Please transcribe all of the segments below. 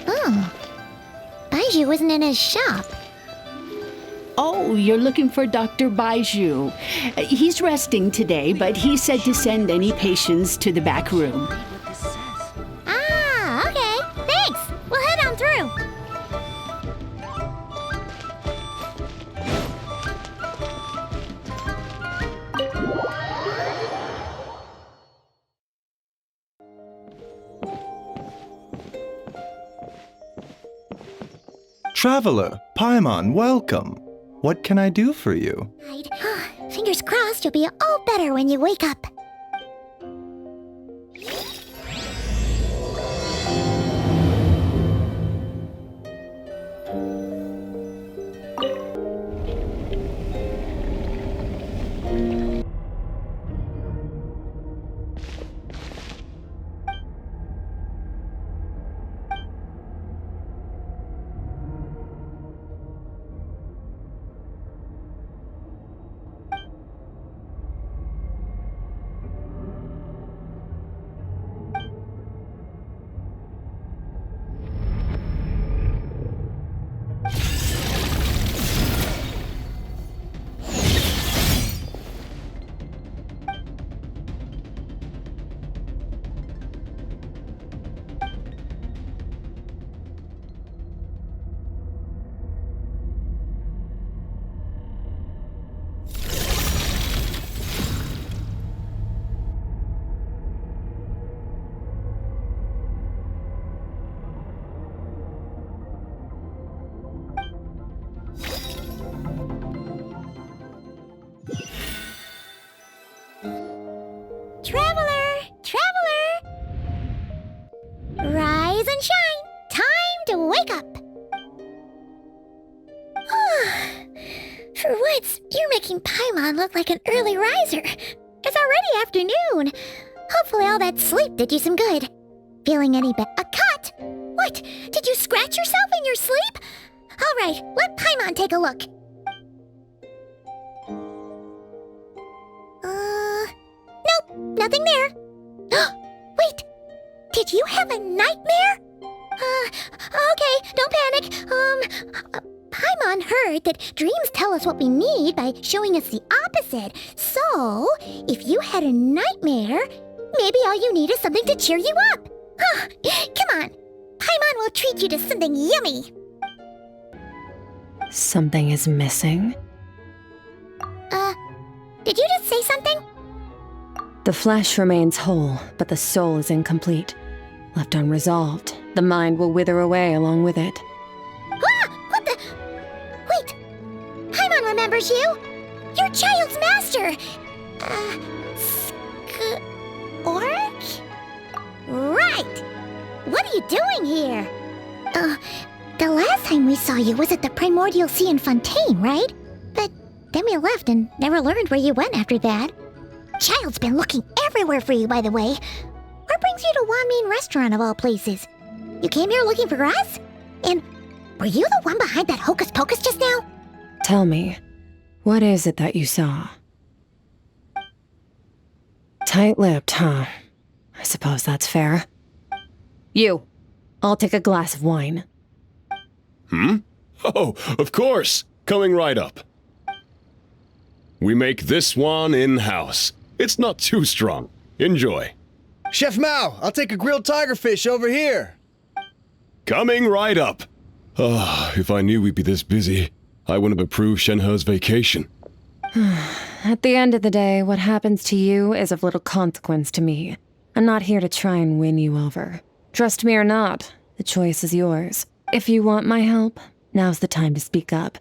Oh. Baiju isn't in his shop. Oh, you're looking for Dr. Baiju. He's resting today, but he said to send any patients to the back room. Ah, okay. Thanks. We'll head on through. Traveler, Paimon, welcome. What can I do for you? Fingers crossed you'll be all better when you wake up. Traveler! Rise and shine! Time to wake up! For once, you're making Paimon look like an early riser. It's already afternoon. Hopefully all that sleep did you some good. Feeling any better? A cut? What? Did you scratch yourself in your sleep? All right, let Paimon take a look. Nope, nothing there. Wait, did you have a nightmare? Okay, don't panic. Paimon heard that dreams tell us what we need by showing us the opposite. So, if you had a nightmare, maybe all you need is something to cheer you up. Come on, Paimon will treat you to something yummy. Something is missing? Did you just say something? The flesh remains whole, but the soul is incomplete. Left unresolved, the mind will wither away along with it. What the? Wait, Paimon remembers you. You're Child's master. Skirk? Right. What are you doing here? The last time we saw you was at the Primordial Sea in Fontaine, right? But then we left and never learned where you went after that. Child's been looking everywhere for you, by the way. What brings you to Wanmin Restaurant of all places? You came here looking for us? And were you the one behind that hocus pocus just now? Tell me, what is it that you saw? Tight-lipped, huh? I suppose that's fair. You, I'll take a glass of wine. Oh, of course. Coming right up. We make this one in-house. It's not too strong. Enjoy. Chef Mao, I'll take a grilled tigerfish over here. Coming right up. If I knew we'd be this busy, I wouldn't have approved Shenhe's vacation. At the end of the day, what happens to you is of little consequence to me. I'm not here to try and win you over. Trust me or not, the choice is yours. If you want my help, now's the time to speak up.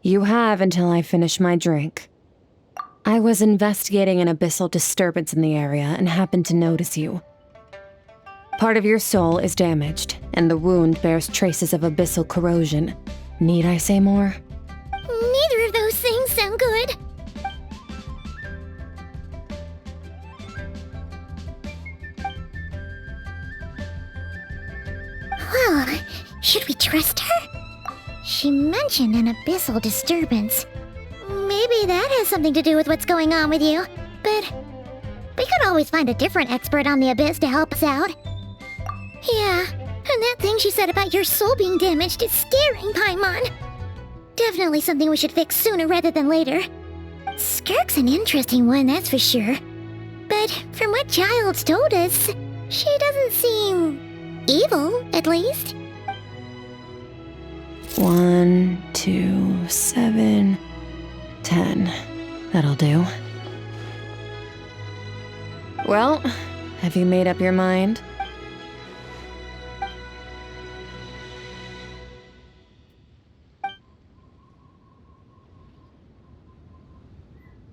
You have until I finish my drink. I was investigating an abyssal disturbance in the area and happened to notice you. Part of your soul is damaged, and the wound bears traces of abyssal corrosion. Need I say more? Neither of those things sound good. Well, should we trust her? She mentioned an abyssal disturbance. maybe that has something to do with what's going on with you. But we could always find a different expert on the abyss to help us out. Yeah, and that thing she said about your soul being damaged is scaring Paimon. Definitely something we should fix sooner rather than later. Skirk's an interesting one, that's for sure. But from what Child's told us, she doesn't seem evil, at least. 1, 2, 7, 10. That'll do. Well, have you made up your mind?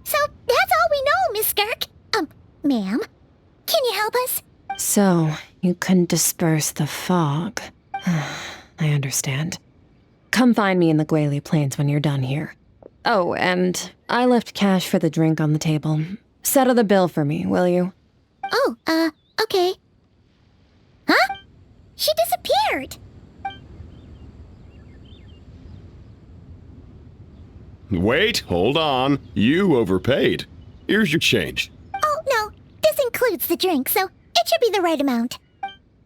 So that's all we know, Miss Skirk. Ma'am, can you help us? So, you couldn't disperse the fog. I understand. Come find me in the Guili Plains when you're done here. Oh, and I left cash for the drink on the table. Settle the bill for me, will you? Oh, okay. Huh? She disappeared! Wait, hold on. You overpaid. Here's your change. Oh, no. This includes the drink, so it should be the right amount.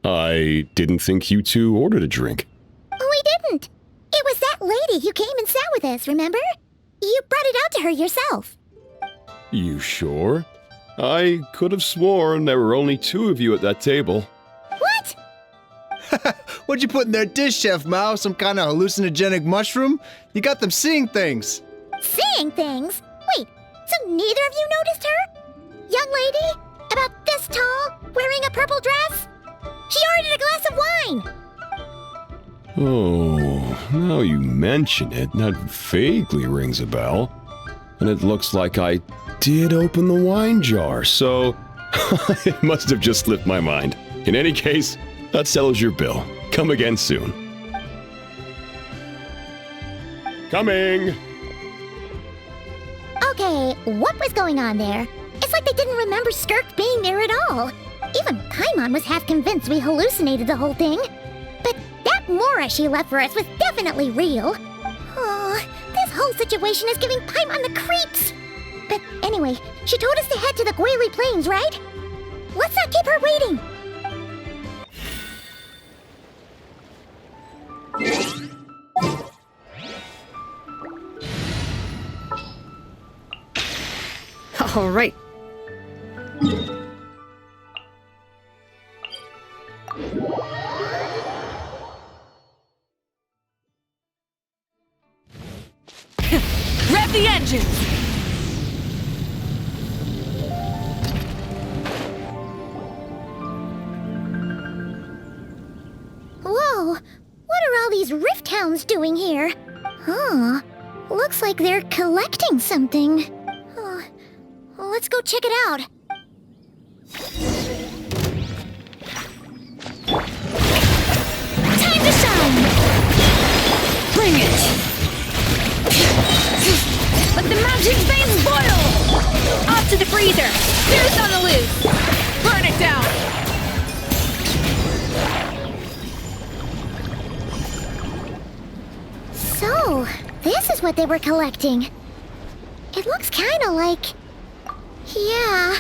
I didn't think you two ordered a drink. We didn't. It was that lady who came and sat with us, remember? You brought it out to her yourself. You sure? I could have sworn there were only 2 of you at that table. What? What'd you put in their dish, Chef Mao? Some kind of hallucinogenic mushroom? You got them seeing things. Seeing things? Wait, so neither of you noticed her? Young lady? About this tall, wearing a purple dress? She ordered a glass of wine! Oh, now you mention it, that vaguely rings a bell. And it looks like I did open the wine jar, so it must have just slipped my mind. In any case, that settles your bill. Come again soon. Coming! Okay, what was going on there? It's like they didn't remember Skirk being there at all. Even Paimon was half convinced we hallucinated the whole thing. But that Mora she left for us was definitely real. Oh, this whole situation is giving Paimon the creeps. But anyway, she told us to head to the Guili Plains, right? Let's not keep her waiting. All right. Rev the engines! Whoa, what are all these rift hounds doing here? Huh, looks like they're collecting something. Let's go check it out. Time to shine! Bring it! Let the magic veins boil! Off to the freezer! Fuse on the loose! Burn it down! So, this is what they were collecting. It looks kinda like... Yeah.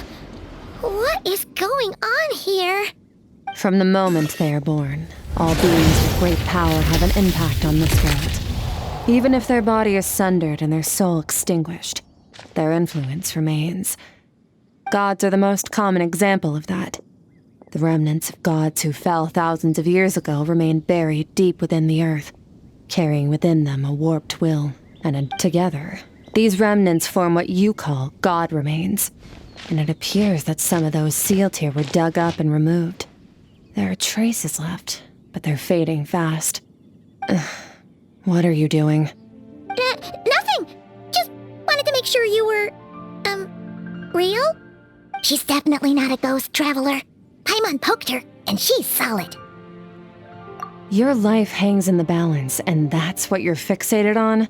What is going on here? From the moment they are born, all beings with great power have an impact on this world. Even if their body is sundered and their soul extinguished, their influence remains. Gods are the most common example of that. The remnants of gods who fell thousands of years ago remain buried deep within the earth, carrying within them a warped will, and together, these remnants form what you call god remains. And it appears that some of those sealed here were dug up and removed. There are traces left, but they're fading fast. What are you doing? Nothing! Just wanted to make sure you were, real? She's definitely not a ghost traveler. Paimon poked her, and she's solid. Your life hangs in the balance, and that's what you're fixated on?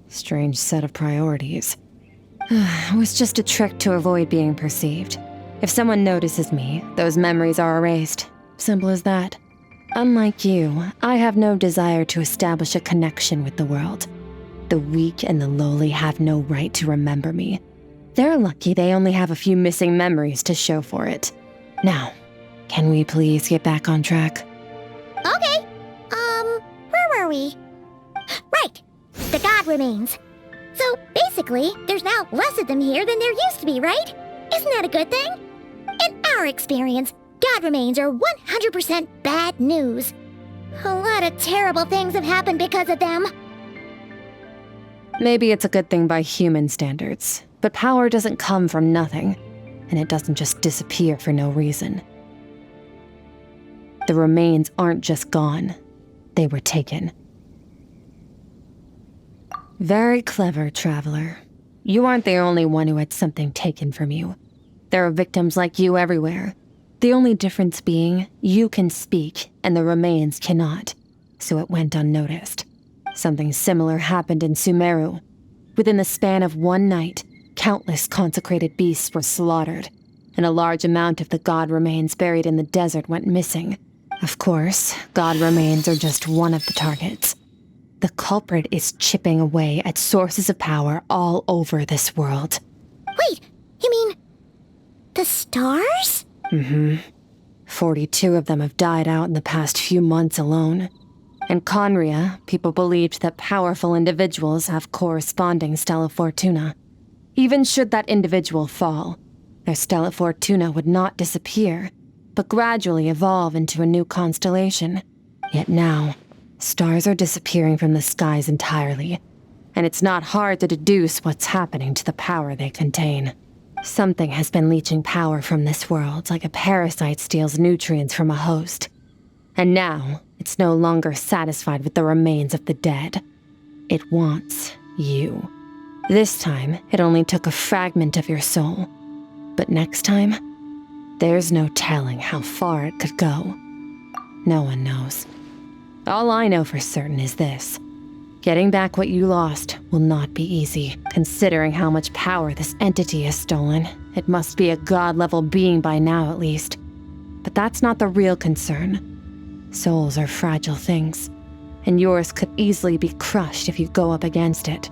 Strange set of priorities. It was just a trick to avoid being perceived. If someone notices me, those memories are erased. Simple as that. Unlike you, I have no desire to establish a connection with the world. The weak and the lowly have no right to remember me. They're lucky they only have a few missing memories to show for it. Now, can we please get back on track? Okay. Where were we? Right. The god remains. So basically, there's now less of them here than there used to be, right? Isn't that a good thing? In our experience, god remains are 100% bad news. A lot of terrible things have happened because of them. Maybe it's a good thing by human standards, but power doesn't come from nothing, and it doesn't just disappear for no reason. The remains aren't just gone, they were taken. Very clever, traveler. You aren't the only one who had something taken from you. There are victims like you everywhere. The only difference being, you can speak, and the remains cannot, so it went unnoticed. Something similar happened in Sumeru. Within the span of one night, countless consecrated beasts were slaughtered, and a large amount of the god remains buried in the desert went missing. Of course, god remains are just one of the targets. The culprit is chipping away at sources of power all over this world. Wait, you mean the stars? 42 of them have died out in the past few months alone. In Conria, people believed that powerful individuals have corresponding Stella Fortuna. Even should that individual fall, their Stella Fortuna would not disappear, but gradually evolve into a new constellation. Yet now, stars are disappearing from the skies entirely, and it's not hard to deduce what's happening to the power they contain. Something has been leeching power from this world like a parasite steals nutrients from a host. And now, it's no longer satisfied with the remains of the dead. It wants you. This time, it only took a fragment of your soul. But next time, there's no telling how far it could go. No one knows. All I know for certain is this. Getting back what you lost will not be easy, considering how much power this entity has stolen. It must be a god-level being by now, at least. But that's not the real concern. Souls are fragile things, and yours could easily be crushed if you go up against it.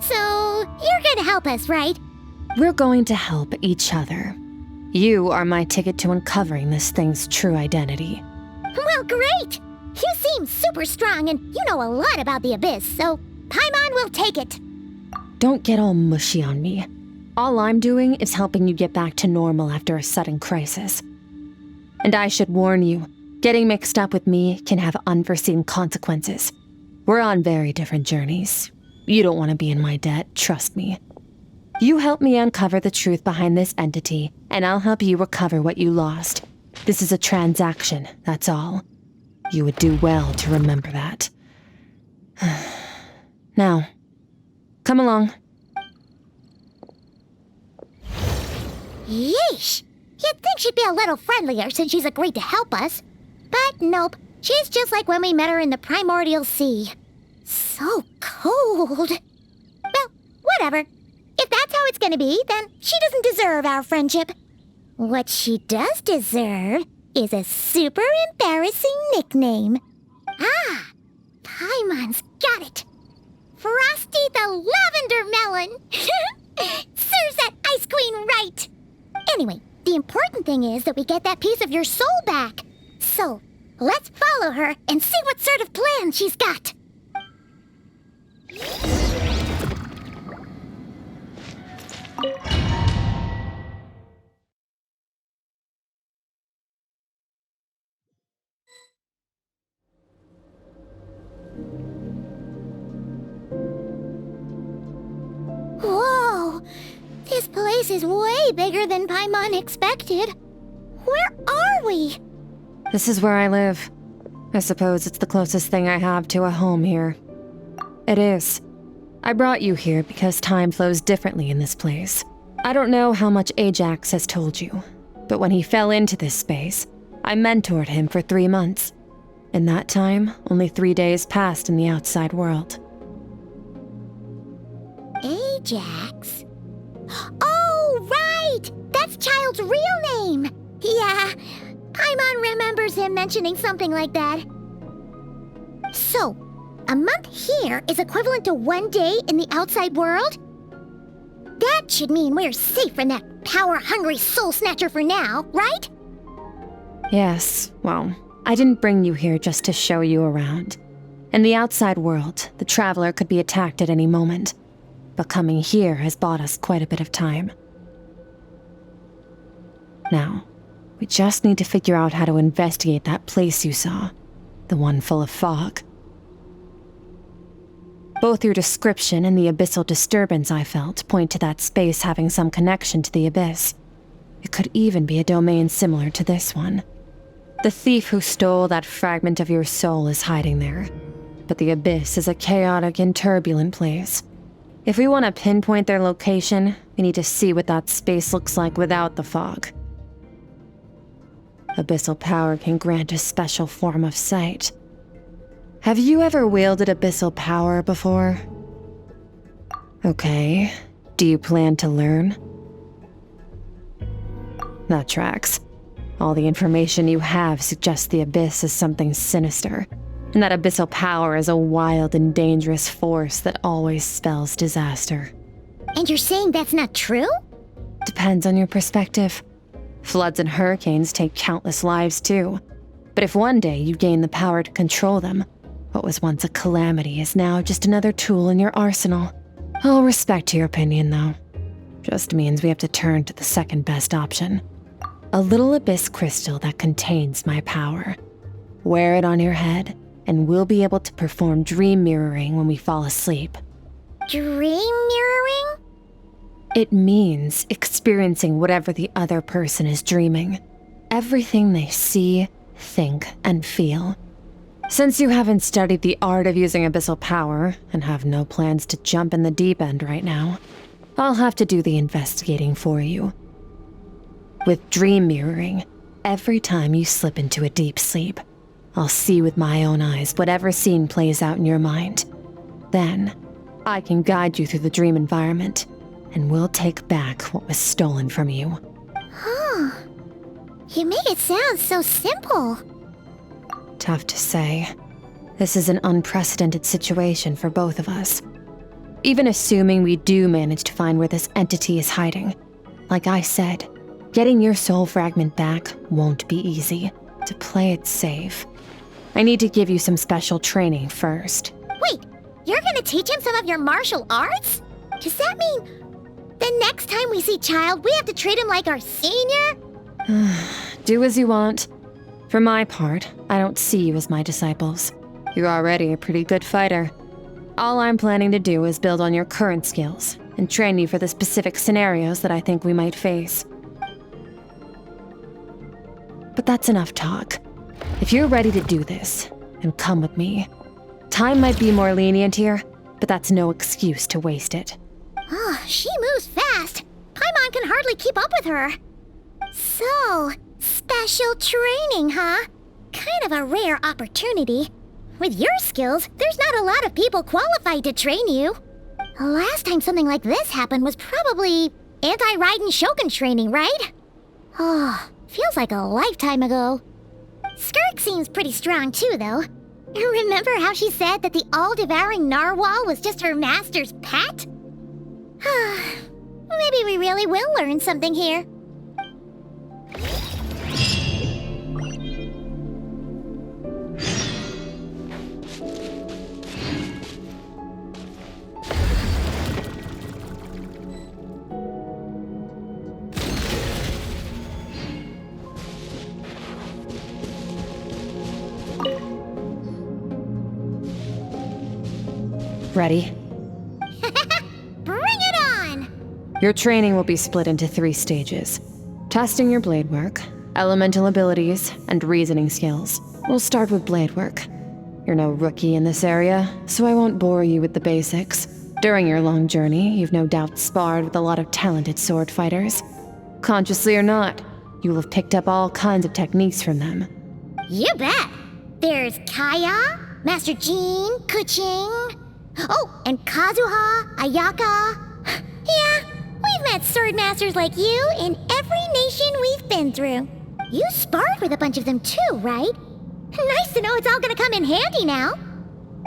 So you're gonna help us, right? We're going to help each other. You are my ticket to uncovering this thing's true identity. Well, great! You seem super strong and you know a lot about the Abyss, so Paimon will take it. Don't get all mushy on me. All I'm doing is helping you get back to normal after a sudden crisis. And I should warn you, getting mixed up with me can have unforeseen consequences. We're on very different journeys. You don't want to be in my debt, trust me. You help me uncover the truth behind this entity, and I'll help you recover what you lost. This is a transaction, that's all. You would do well to remember that. Now, come along. Yeesh! You'd think she'd be a little friendlier since she's agreed to help us. But nope, she's just like when we met her in the Primordial Sea. So cold. Well, whatever. If that's how it's gonna be, then she doesn't deserve our friendship. What she does deserve is a super embarrassing nickname. Ah, Paimon's got it. Frosty the Lavender Melon. Serves that Ice Queen right. Anyway, the important thing is that we get that piece of your soul back. So, let's follow her and see what sort of plan she's got. Whoa! This place is way bigger than Paimon expected. Where are we? This is where I live. I suppose it's the closest thing I have to a home here. It is. I brought you here because time flows differently in this place. I don't know how much Ajax has told you, but when he fell into this space, I mentored him for 3 months. In that time, only 3 days passed in the outside world. Ajax? Oh, right! That's Child's real name! Yeah, Paimon remembers him mentioning something like that. So, a month here is equivalent to 1 day in the outside world? That should mean we're safe from that power-hungry soul snatcher for now, right? Yes, well, I didn't bring you here just to show you around. In the outside world, the traveler could be attacked at any moment, but coming here has bought us quite a bit of time. Now, we just need to figure out how to investigate that place you saw, the one full of fog. Both your description and the abyssal disturbance I felt point to that space having some connection to the abyss. It could even be a domain similar to this one. The thief who stole that fragment of your soul is hiding there, but the abyss is a chaotic and turbulent place. If we want to pinpoint their location, we need to see what that space looks like without the fog. Abyssal power can grant a special form of sight. Have you ever wielded abyssal power before? Okay, do you plan to learn? That tracks. All the information you have suggests the abyss is something sinister, and that abyssal power is a wild and dangerous force that always spells disaster. And you're saying that's not true? Depends on your perspective. Floods and hurricanes take countless lives too. But if one day you gain the power to control them, what was once a calamity is now just another tool in your arsenal. I'll respect your opinion, though. Just means we have to turn to the second best option. A little abyss crystal that contains my power. Wear it on your head, and we'll be able to perform dream mirroring when we fall asleep. Dream mirroring? It means experiencing whatever the other person is dreaming. Everything they see, think, and feel. Since you haven't studied the art of using abyssal power and have no plans to jump in the deep end right now, I'll have to do the investigating for you. With dream mirroring, every time you slip into a deep sleep, I'll see with my own eyes whatever scene plays out in your mind. Then, I can guide you through the dream environment, and we'll take back what was stolen from you. Huh. You make it sound so simple. Tough to say. This is an unprecedented situation for both of us. Even assuming we do manage to find where this entity is hiding, like I said, getting your soul fragment back won't be easy. To play it safe, I need to give you some special training first. Wait, you're gonna teach him some of your martial arts? Does that mean the next time we see Child, we have to treat him like our senior? Do as you want. For my part, I don't see you as my disciples. You're already a pretty good fighter. All I'm planning to do is build on your current skills and train you for the specific scenarios that I think we might face. But that's enough talk. If you're ready to do this, then come with me. Time might be more lenient here, but that's no excuse to waste it. Oh, she moves fast. Paimon can hardly keep up with her. So, special training, huh? Kind of a rare opportunity. With your skills, there's not a lot of people qualified to train you. The last time something like this happened was probably anti-Raiden Shogun training, right? Oh, feels like a lifetime ago. Skirk seems pretty strong too, though. Remember how she said that the all-devouring narwhal was just her master's pet? Maybe we really will learn something here. Ready? Bring it on! Your training will be split into 3 stages. Testing your blade work, elemental abilities, and reasoning skills. We'll start with blade work. You're no rookie in this area, so I won't bore you with the basics. During your long journey, you've no doubt sparred with a lot of talented sword fighters. Consciously or not, you'll have picked up all kinds of techniques from them. You bet! There's Kaya, Master Jean, Kuching... Oh, and Kazuha, Ayaka. Yeah, we've met sword masters like you in every nation we've been through. You sparred with a bunch of them too, right? Nice to know it's all gonna come in handy now.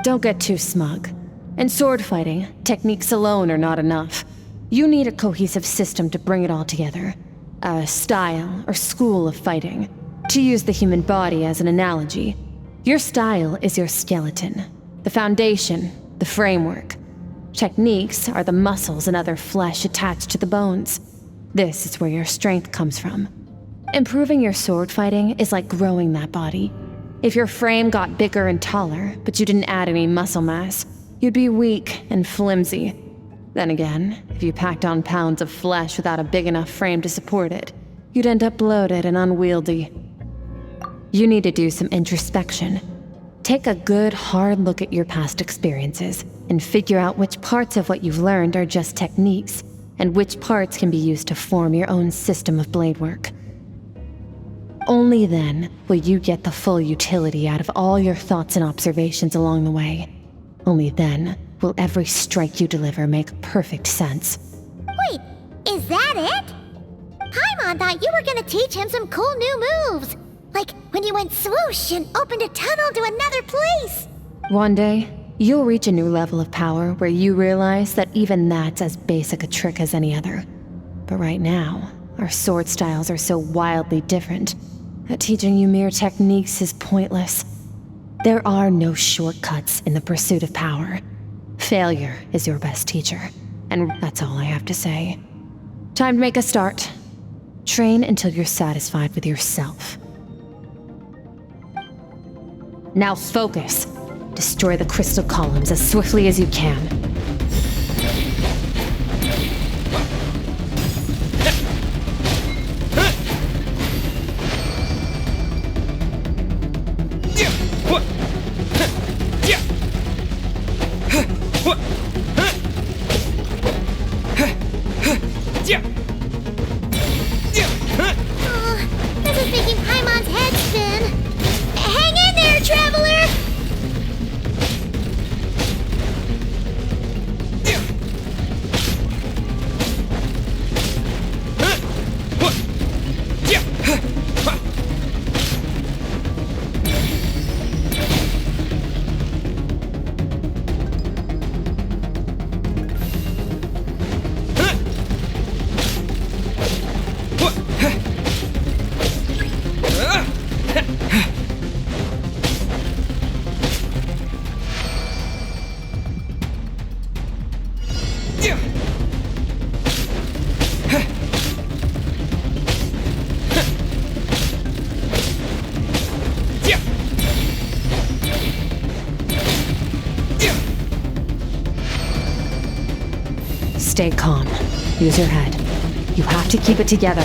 Don't get too smug. In sword fighting, techniques alone are not enough. You need a cohesive system to bring it all together. A style or school of fighting. To use the human body as an analogy, your style is your skeleton, the foundation, the framework. Techniques are the muscles and other flesh attached to the bones. This is where your strength comes from. Improving your sword fighting is like growing that body. If your frame got bigger and taller, but you didn't add any muscle mass, you'd be weak and flimsy. Then again, if you packed on pounds of flesh without a big enough frame to support it, you'd end up bloated and unwieldy. You need to do some introspection. Take a good, hard look at your past experiences and figure out which parts of what you've learned are just techniques, and which parts can be used to form your own system of blade work. Only then will you get the full utility out of all your thoughts and observations along the way. Only then will every strike you deliver make perfect sense. Wait, is that it? Paimon thought you were gonna teach him some cool new moves. Like when you went swoosh and opened a tunnel to another place. One day, you'll reach a new level of power where you realize that even that's as basic a trick as any other. But right now, our sword styles are so wildly different that teaching you mere techniques is pointless. There are no shortcuts in the pursuit of power. Failure is your best teacher, and that's all I have to say. Time to make a start. Train until you're satisfied with yourself. Now focus. Destroy the crystal columns as swiftly as you can. This is making Paimon's head spin. Hang in there, traveler! Stay calm. Use your head. You have to keep it together.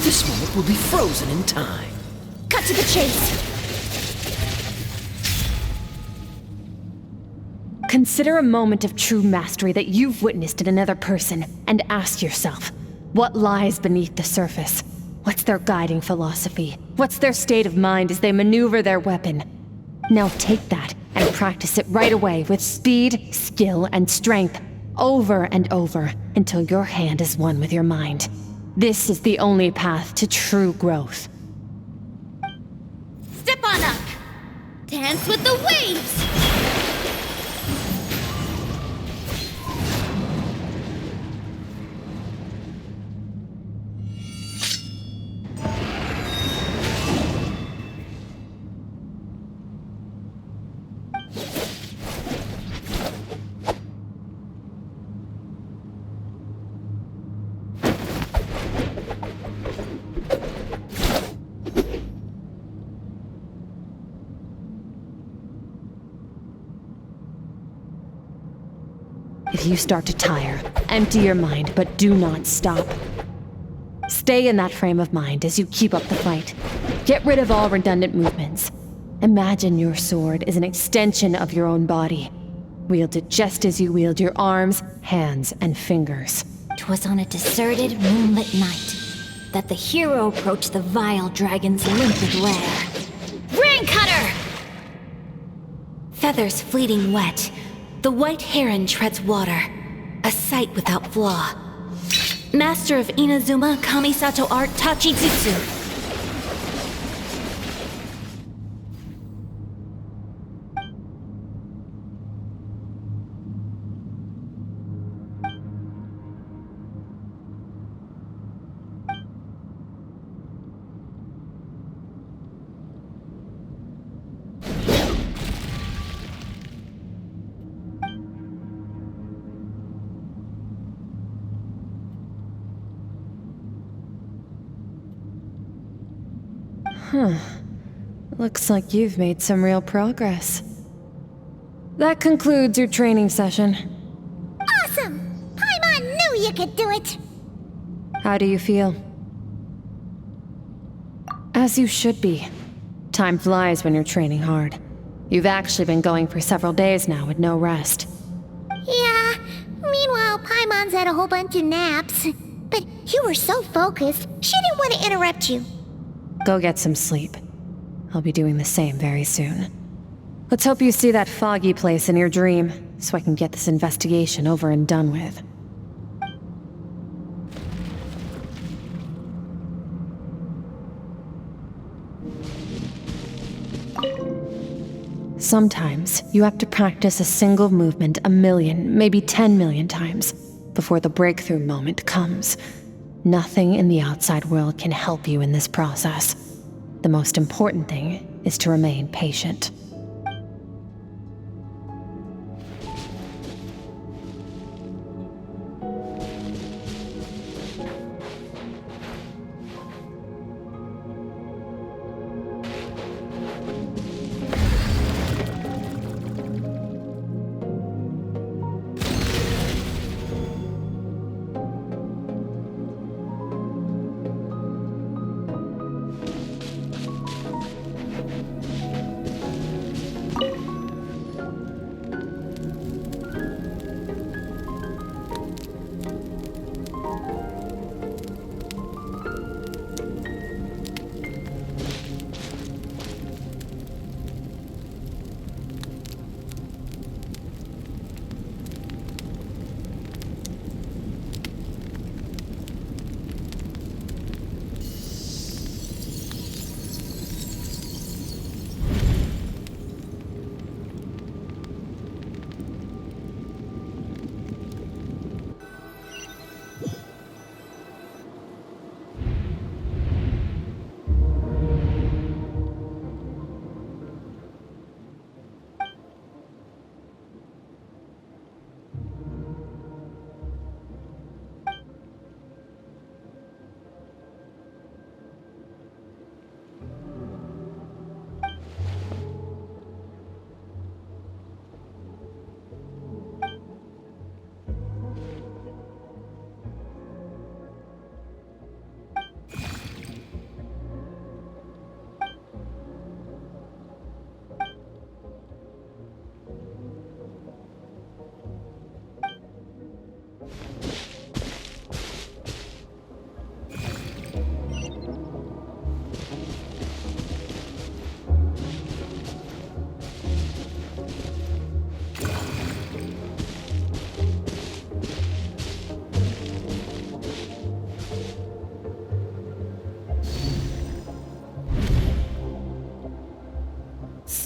This moment will be frozen in time. Cut to the chase. Consider a moment of true mastery that you've witnessed in another person, and ask yourself, what lies beneath the surface? What's their guiding philosophy? What's their state of mind as they maneuver their weapon? Now take that and practice it right away with speed, skill, and strength, over and over, until your hand is one with your mind. This is the only path to true growth. Step on up. Dance with the waves! If you start to tire, empty your mind, but do not stop. Stay in that frame of mind as you keep up the fight. Get rid of all redundant movements. Imagine your sword is an extension of your own body. Wield it just as you wield your arms, hands, and fingers. 'Twas on a deserted, moonlit night that the hero approached the vile dragon's limpid lair. Ring cutter! Feathers fleeting wet, the white heron treads water, a sight without flaw. Master of Inazuma Kamisato art Tachijutsu. Looks like you've made some real progress. That concludes your training session. Awesome! Paimon knew you could do it! How do you feel? As you should be. Time flies when you're training hard. You've actually been going for several days now with no rest. Yeah, meanwhile Paimon's had a whole bunch of naps. But you were so focused, she didn't want to interrupt you. Go get some sleep. I'll be doing the same very soon. Let's hope you see that foggy place in your dream, so I can get this investigation over and done with. Sometimes, you have to practice a single movement 1 million, maybe 10 million times, before the breakthrough moment comes. Nothing in the outside world can help you in this process. The most important thing is to remain patient.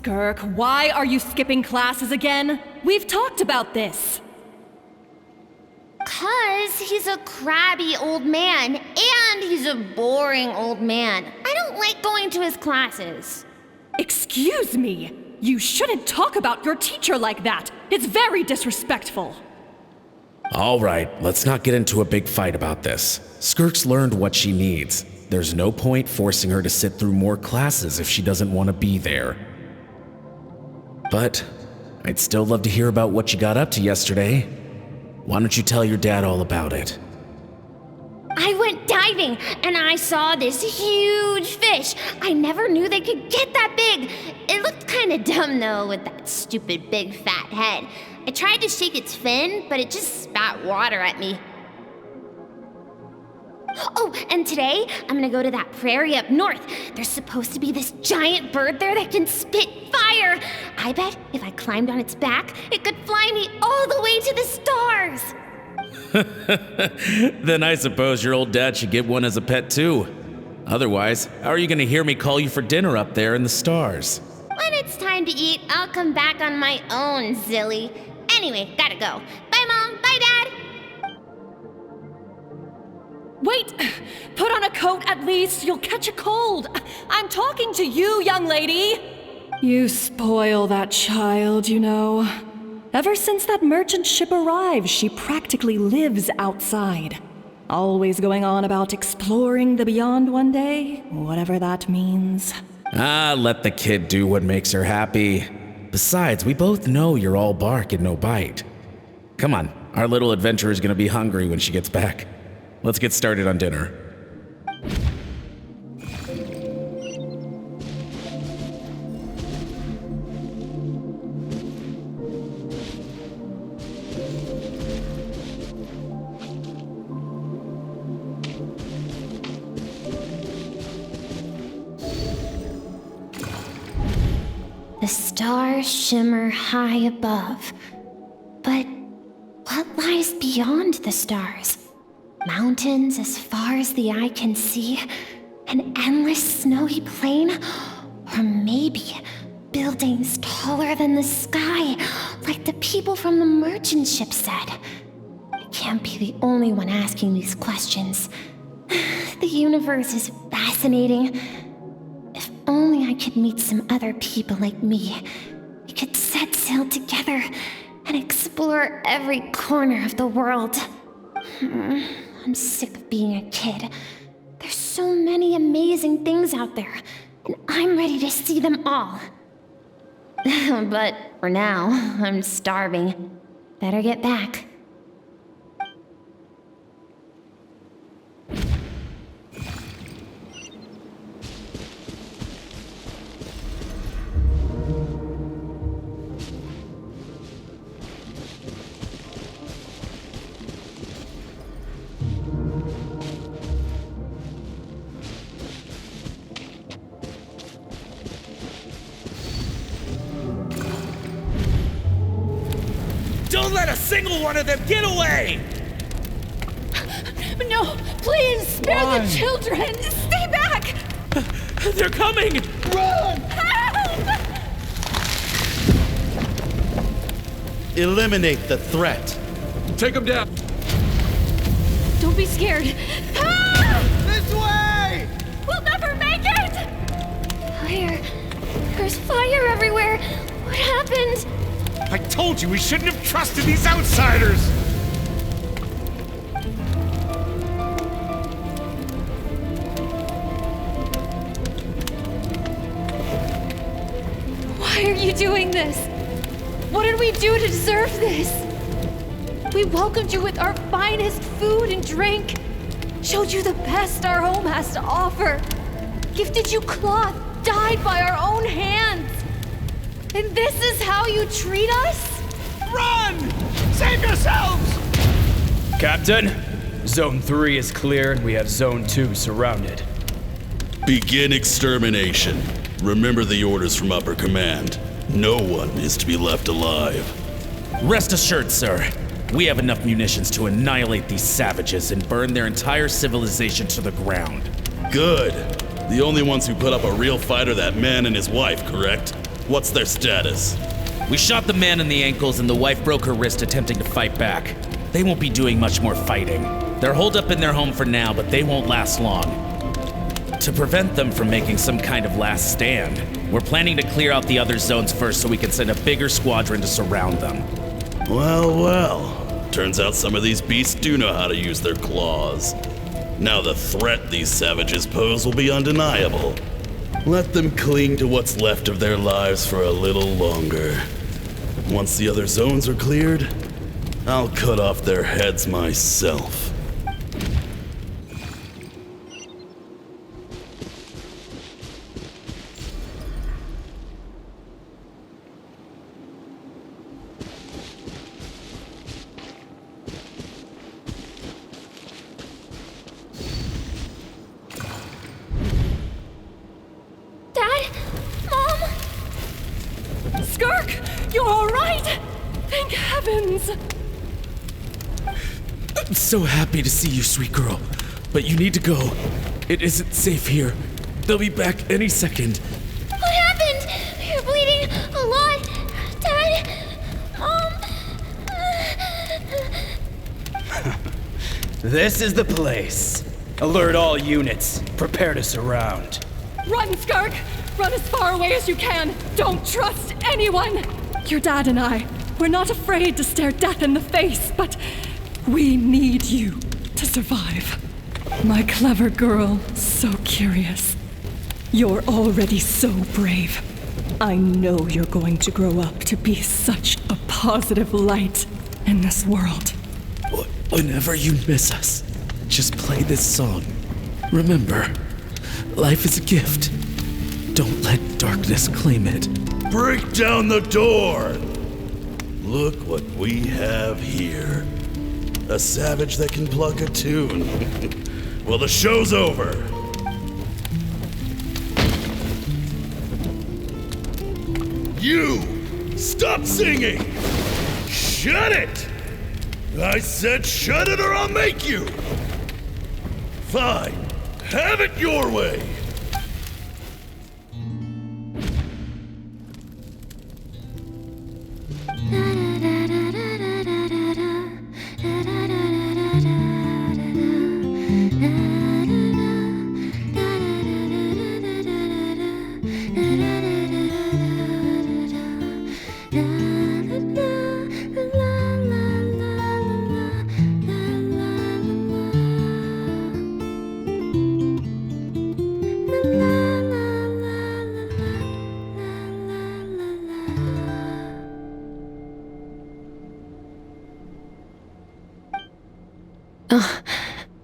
Skirk, why are you skipping classes again? We've talked about this. 'Cause he's a crabby old man, and he's a boring old man. I don't like going to his classes. Excuse me. You shouldn't talk about your teacher like that. It's very disrespectful. All right, let's not get into a big fight about this. Skirk's learned what she needs. There's no point forcing her to sit through more classes if she doesn't want to be there. But I'd still love to hear about what you got up to yesterday. Why don't you tell your dad all about it? I went diving, and I saw this huge fish. I never knew they could get that big. It looked kinda dumb though, with that stupid big fat head. I tried to shake its fin, but it just spat water at me. Oh, and today, I'm gonna go to that prairie up north. There's supposed to be this giant bird there that can spit fire. I bet if I climbed on its back, it could fly me all the way to the stars. Then I suppose your old dad should get one as a pet too. Otherwise, how are you gonna hear me call you for dinner up there in the stars? When it's time to eat, I'll come back on my own, Zilly. Anyway, gotta go. Bye, Mom. Bye, Dad. Wait! Put on a coat at least. You'll catch a cold. I'm talking to you, young lady. You spoil that child, you know. Ever since that merchant ship arrived, she practically lives outside. Always going on about exploring the beyond one day, whatever that means. Let the kid do what makes her happy. Besides, we both know you're all bark and no bite. Come on, our little adventurer is gonna be hungry when she gets back. Let's get started on dinner. The stars shimmer high above. But what lies beyond the stars? Mountains as far as the eye can see? An endless snowy plain? Or maybe buildings taller than the sky, like the people from the merchant ship said? I can't be the only one asking these questions. The universe is fascinating. If only I could meet some other people like me. We could set sail together and explore every corner of the world. I'm sick of being a kid. There's so many amazing things out there, and I'm ready to see them all. But for now, I'm starving. Better get back. Don't let a single one of them get away! No, please, spare the children! Stay back! They're coming! Run! Help! Eliminate the threat. Take them down! Don't be scared. Help! This way! We'll never make it! Fire. There's fire everywhere. What happened? I told you we shouldn't have trusted these outsiders! Why are you doing this? What did we do to deserve this? We welcomed you with our finest food and drink, showed you the best our home has to offer, gifted you cloth dyed by our own hands. And this is how you treat us? Run! Save yourselves! Captain, Zone 3 is clear and we have Zone 2 surrounded. Begin extermination. Remember the orders from upper command. No one is to be left alive. Rest assured, sir. We have enough munitions to annihilate these savages and burn their entire civilization to the ground. Good. The only ones who put up a real fight are that man and his wife, correct? What's their status? We shot the man in the ankles and the wife broke her wrist attempting to fight back. They won't be doing much more fighting. They're holed up in their home for now, but they won't last long. To prevent them from making some kind of last stand, we're planning to clear out the other zones first so we can send a bigger squadron to surround them. Well, well. Turns out some of these beasts do know how to use their claws. Now the threat these savages pose will be undeniable. Let them cling to what's left of their lives for a little longer. Once the other zones are cleared, I'll cut off their heads myself. Dad? Mom? Skirk, you're all right? Thank heavens. I'm so happy to see you, sweet girl. But you need to go. It isn't safe here. They'll be back any second. What happened? You're bleeding a lot. Dad? Mom? This is the place. Alert all units. Prepare to surround. Run, Skirk! Run as far away as you can! Don't trust anyone! Your dad and I, we're not afraid to stare death in the face, but we need you to survive. My clever girl, so curious. You're already so brave. I know you're going to grow up to be such a positive light in this world. Whenever you miss us, just play this song. Remember, life is a gift. Don't let darkness claim it. Break down the door! Look what we have here. A savage that can pluck a tune. Well, the show's over. You! Stop singing! Shut it! I said shut it or I'll make you! Fine. Have it your way!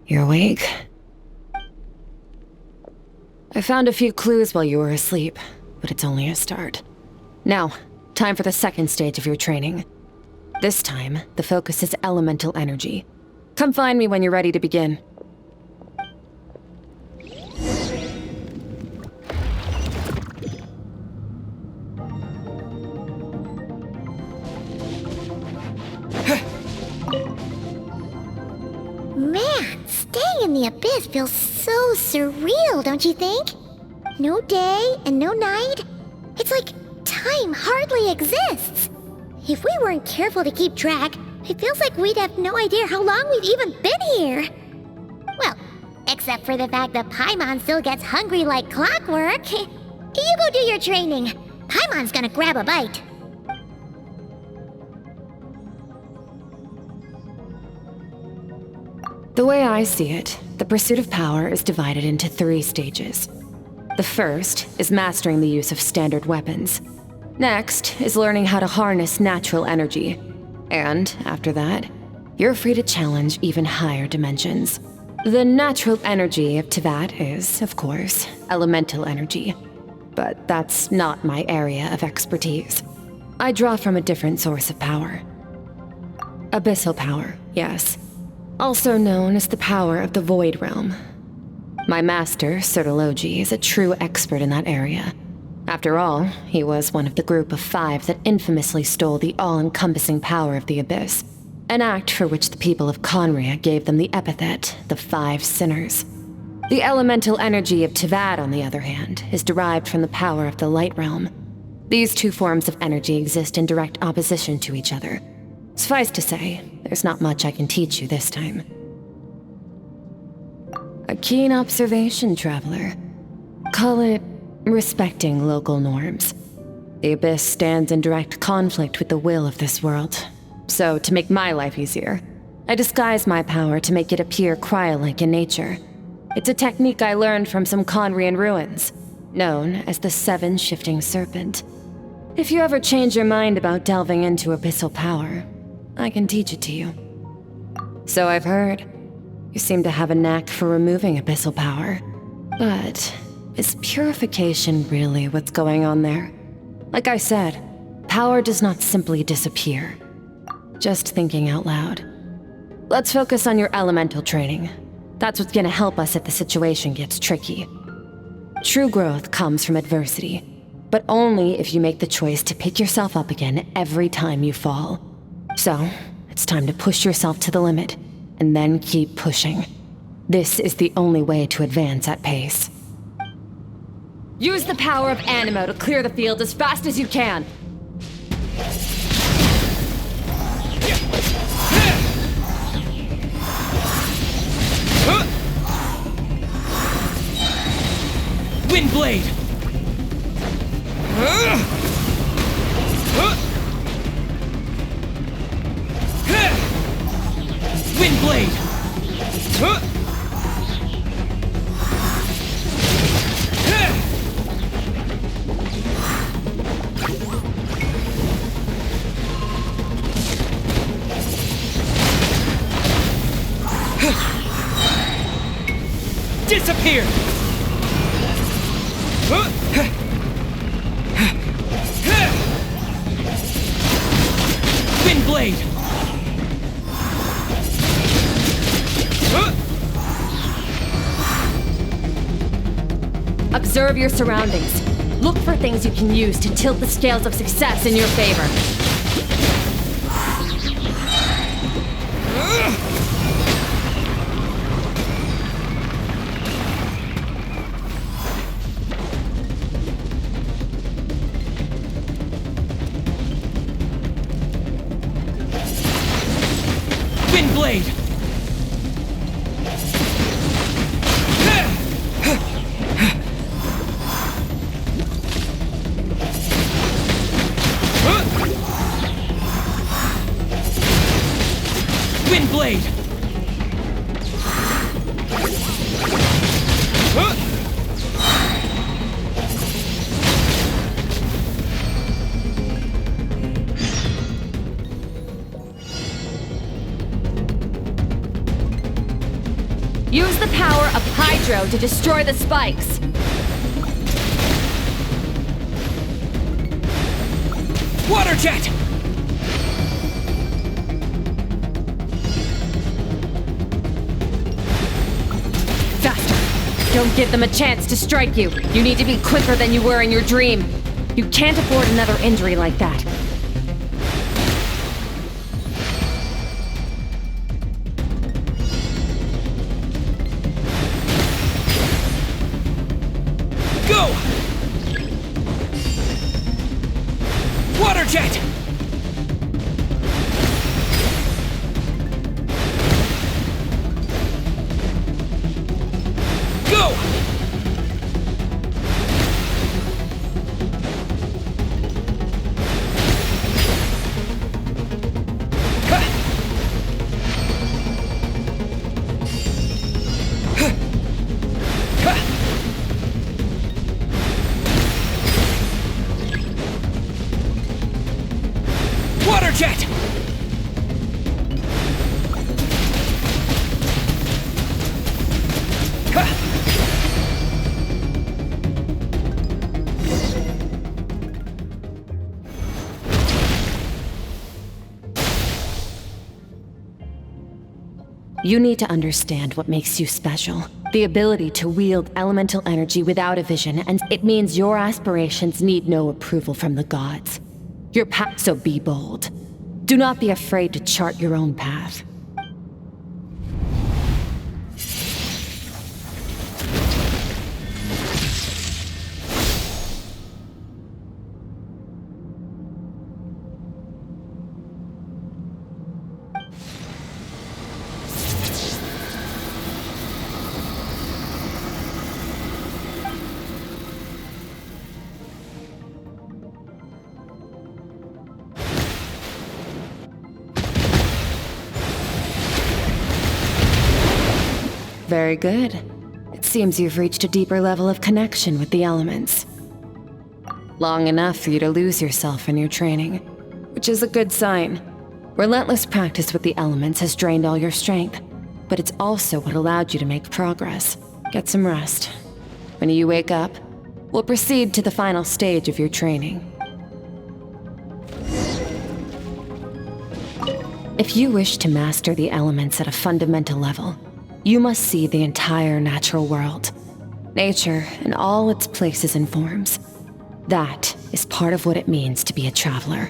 You're awake? I found a few clues while you were asleep, but it's only a start. Now, time for the second stage of your training. This time, the focus is elemental energy. Come find me when you're ready to begin. Man, staying in the abyss feels so surreal, don't you think? No day and no night. It's like time hardly exists. If we weren't careful to keep track, it feels like we'd have no idea how long we've even been here. Well, except for the fact that Paimon still gets hungry like clockwork. You go do your training. Paimon's gonna grab a bite. The way I see it, the pursuit of power is divided into 3 stages. The first is mastering the use of standard weapons. Next is learning how to harness natural energy. And after that, you're free to challenge even higher dimensions. The natural energy of Teyvat is, of course, elemental energy. But that's not my area of expertise. I draw from a different source of power. Abyssal power, yes. Also known as the power of the Void Realm. My master, Sertologi, is a true expert in that area. After all, he was one of the group of 5 that infamously stole the all-encompassing power of the Abyss, an act for which the people of Conria gave them the epithet, the 5 Sinners. The elemental energy of Teyvat, on the other hand, is derived from the power of the Light Realm. These two forms of energy exist in direct opposition to each other. Suffice to say, there's not much I can teach you this time. A keen observation, traveler. Call it respecting local norms. The Abyss stands in direct conflict with the will of this world. So, to make my life easier, I disguise my power to make it appear cryo-like in nature. It's a technique I learned from some Conrian ruins, known as the Seven Shifting Serpent. If you ever change your mind about delving into abyssal power, I can teach it to you. So I've heard. You seem to have a knack for removing abyssal power. But is purification really what's going on there? Like I said, power does not simply disappear. Just thinking out loud. Let's focus on your elemental training. That's what's gonna help us if the situation gets tricky. True growth comes from adversity, but only if you make the choice to pick yourself up again every time you fall. So, it's time to push yourself to the limit, and then keep pushing. This is the only way to advance at pace. Use the power of Animo to clear the field as fast as you can. Windblade! Windblade! Disappear! Windblade! Observe your surroundings. Look for things you can use to tilt the scales of success in your favor. Windblade! Windblade! Use the power of Hydro to destroy the spikes. Water jet! Faster! Don't give them a chance to strike you. You need to be quicker than you were in your dream. You can't afford another injury like that. Go! Water jet! Go! Water jet! You need to understand what makes you special. The ability to wield elemental energy without a vision, and it means your aspirations need no approval from the gods. Your path, so be bold. Do not be afraid to chart your own path. Very good. It seems you've reached a deeper level of connection with the elements. Long enough for you to lose yourself in your training, which is a good sign. Relentless practice with the elements has drained all your strength, but it's also what allowed you to make progress. Get some rest. When you wake up, we'll proceed to the final stage of your training. If you wish to master the elements at a fundamental level, you must see the entire natural world. Nature in all its places and forms. That is part of what it means to be a traveler.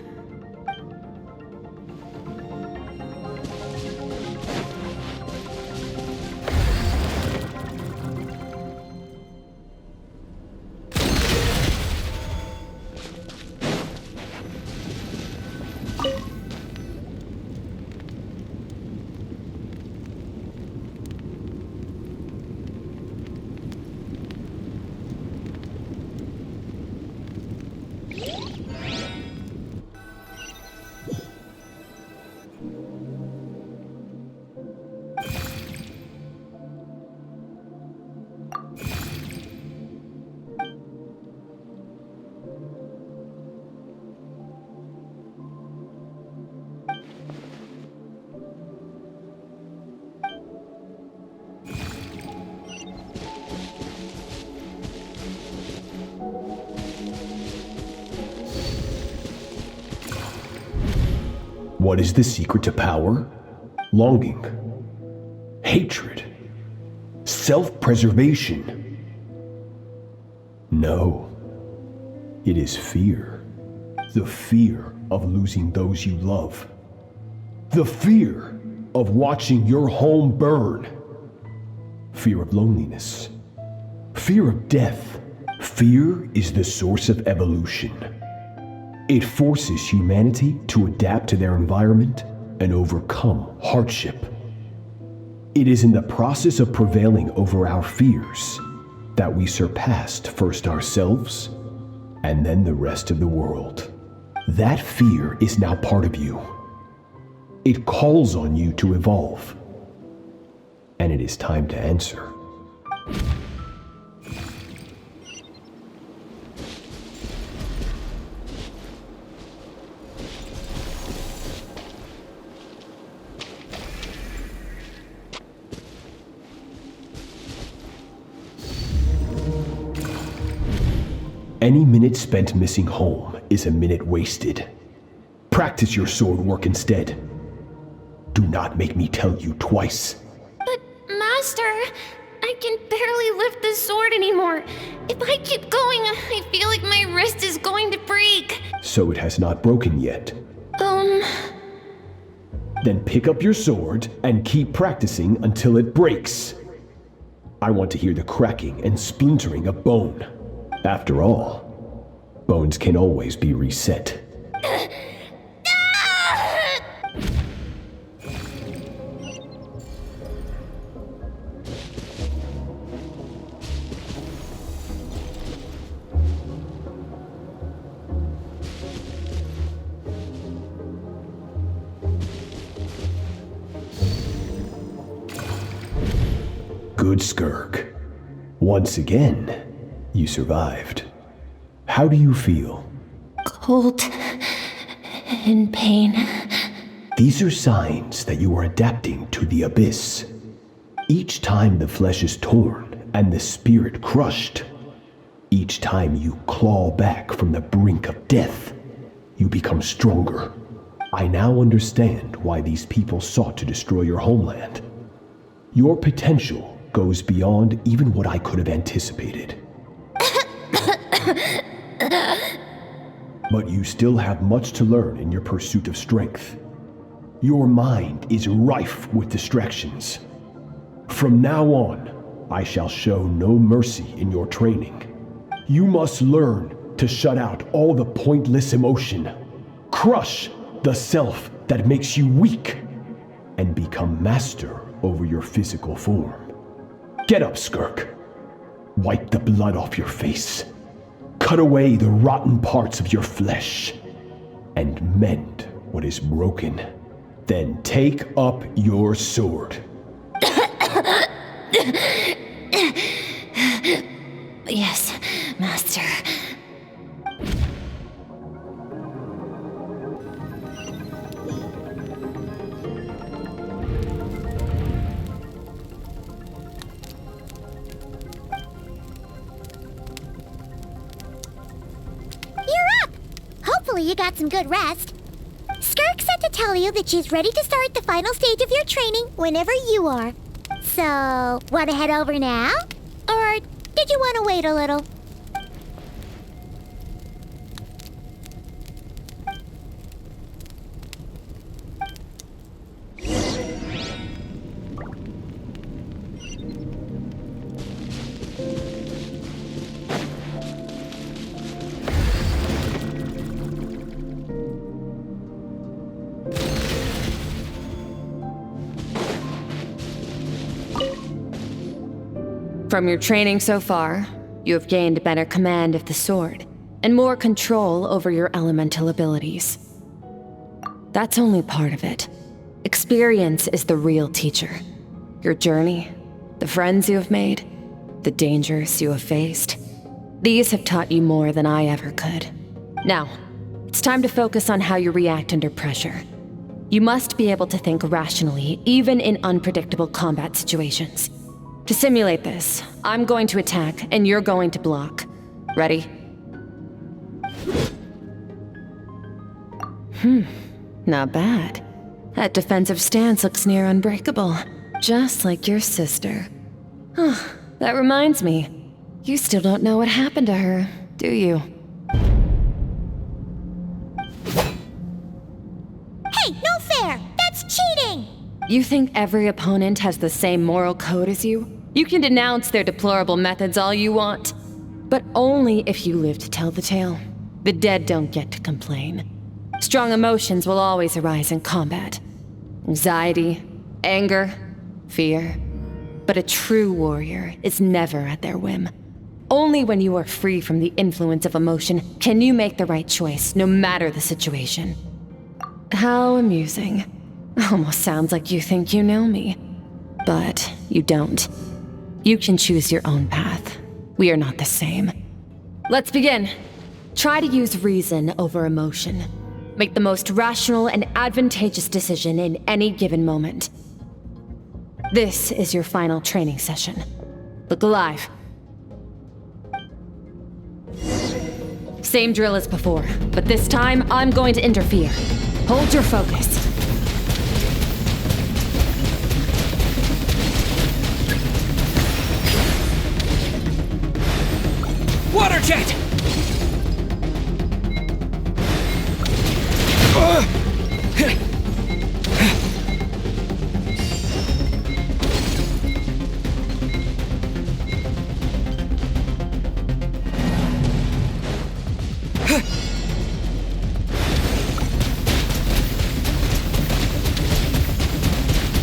What is the secret to power? Longing, hatred, self-preservation. No, it is fear. The fear of losing those you love. The fear of watching your home burn. Fear of loneliness. Fear of death. Fear is the source of evolution. It forces humanity to adapt to their environment and overcome hardship. It is in the process of prevailing over our fears that we surpassed first ourselves and then the rest of the world. That fear is now part of you. It calls on you to evolve. And it is time to answer. Any minute spent missing home is a minute wasted. Practice your sword work instead. Do not make me tell you twice. But, Master, I can barely lift the sword anymore. If I keep going, I feel like my wrist is going to break. So it has not broken yet. Then pick up your sword and keep practicing until it breaks. I want to hear the cracking and splintering of bone. After all, bones can always be reset. Good, Skirk. Once again, you survived. How do you feel? Cold and pain. These are signs that you are adapting to the abyss. Each time the flesh is torn and the spirit crushed, each time you claw back from the brink of death, you become stronger. I now understand why these people sought to destroy your homeland. Your potential goes beyond even what I could have anticipated. But you still have much to learn in your pursuit of strength. Your mind is rife with distractions. From now on, I shall show no mercy in your training. You must learn to shut out all the pointless emotion, crush the self that makes you weak, and become master over your physical form. Get up, Skirk. Wipe the blood off your face. Cut away the rotten parts of your flesh. And mend what is broken. Then take up your sword. Yes, Master. Hopefully you got some good rest. Skirk said to tell you that she's ready to start the final stage of your training whenever you are. So, want to head over now? Or did you want to wait a little? From your training so far, you have gained better command of the sword, and more control over your elemental abilities. That's only part of it. Experience is the real teacher. Your journey, the friends you have made, the dangers you have faced. These have taught you more than I ever could. Now, it's time to focus on how you react under pressure. You must be able to think rationally, even in unpredictable combat situations. To simulate this, I'm going to attack, and you're going to block. Ready? Not bad. That defensive stance looks near unbreakable. Just like your sister. That reminds me. You still don't know what happened to her, do you? Hey, no fair! That's cheating! You think every opponent has the same moral code as you? You can denounce their deplorable methods all you want, but only if you live to tell the tale. The dead don't get to complain. Strong emotions will always arise in combat. Anxiety, anger, fear. But a true warrior is never at their whim. Only when you are free from the influence of emotion can you make the right choice, no matter the situation. How amusing. Almost sounds like you think you know me. But you don't. You can choose your own path. We are not the same. Let's begin. Try to use reason over emotion. Make the most rational and advantageous decision in any given moment. This is your final training session. Look alive. Same drill as before, but this time I'm going to interfere. Hold your focus. Water jet!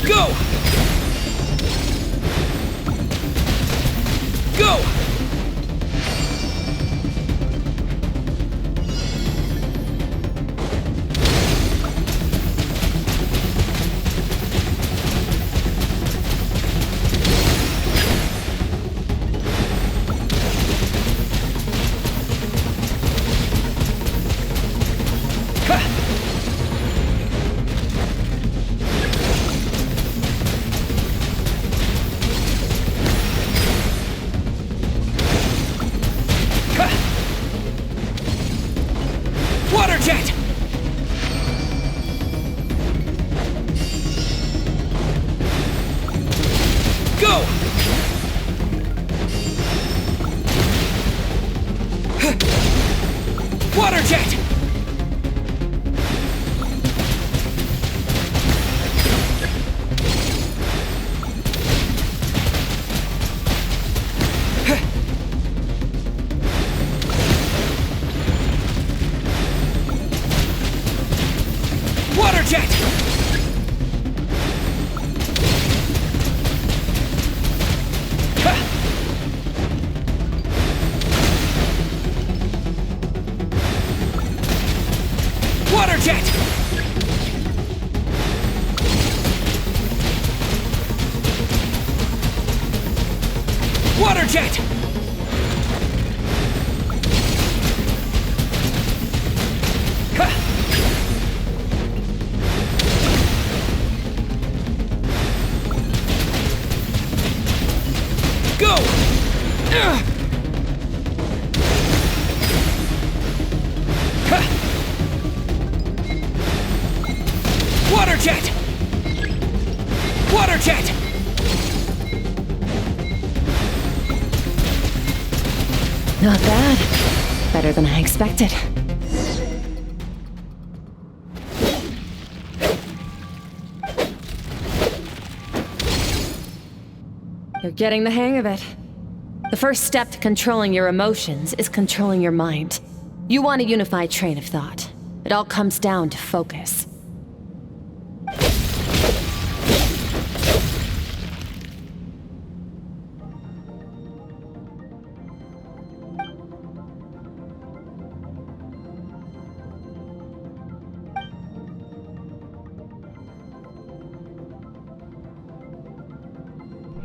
Go! Go! Water jet! Go! Water jet! Water jet! Water jet! Water jet! Go! Water jet! Water jet! Not bad. Better than I expected. You're getting the hang of it. The first step to controlling your emotions is controlling your mind. You want a unified train of thought. It all comes down to focus.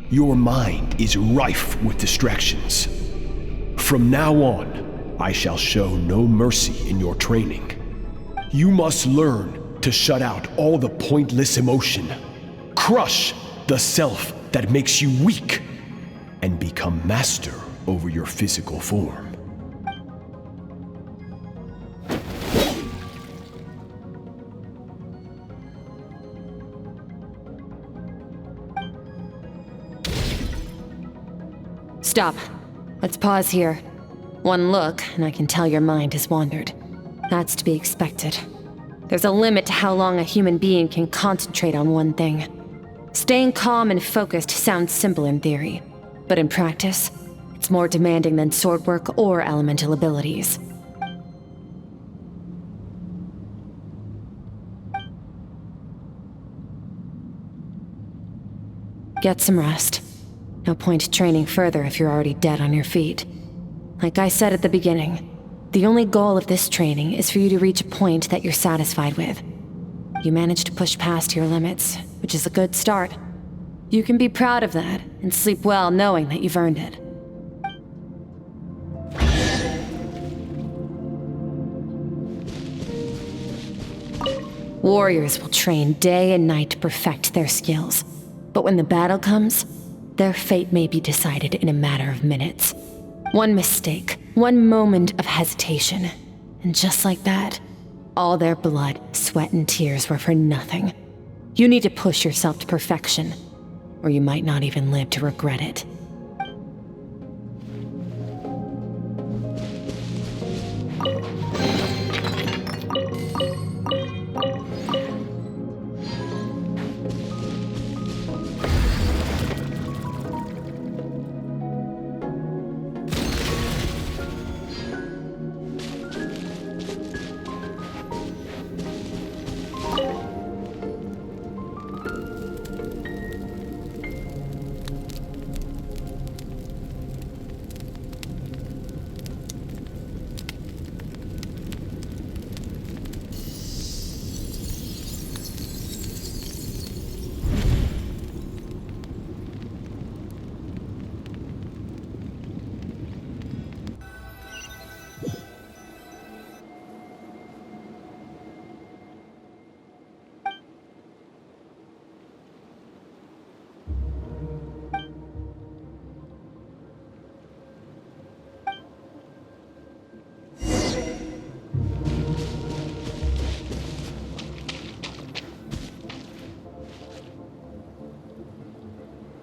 Your mind is rife with distractions. From now on, I shall show no mercy in your training. You must learn to shut out all the pointless emotion, crush the self that makes you weak, and become master over your physical form. Stop. Let's pause here. One look, and I can tell your mind has wandered. That's to be expected. There's a limit to how long a human being can concentrate on one thing. Staying calm and focused sounds simple in theory, but in practice, it's more demanding than sword work or elemental abilities. Get some rest. No point training further if you're already dead on your feet. Like I said at the beginning, the only goal of this training is for you to reach a point that you're satisfied with. You managed to push past your limits, which is a good start. You can be proud of that and sleep well knowing that you've earned it. Warriors will train day and night to perfect their skills, but when the battle comes, their fate may be decided in a matter of minutes. One mistake, one moment of hesitation, and just like that, all their blood, sweat, and tears were for nothing. You need to push yourself to perfection, or you might not even live to regret it.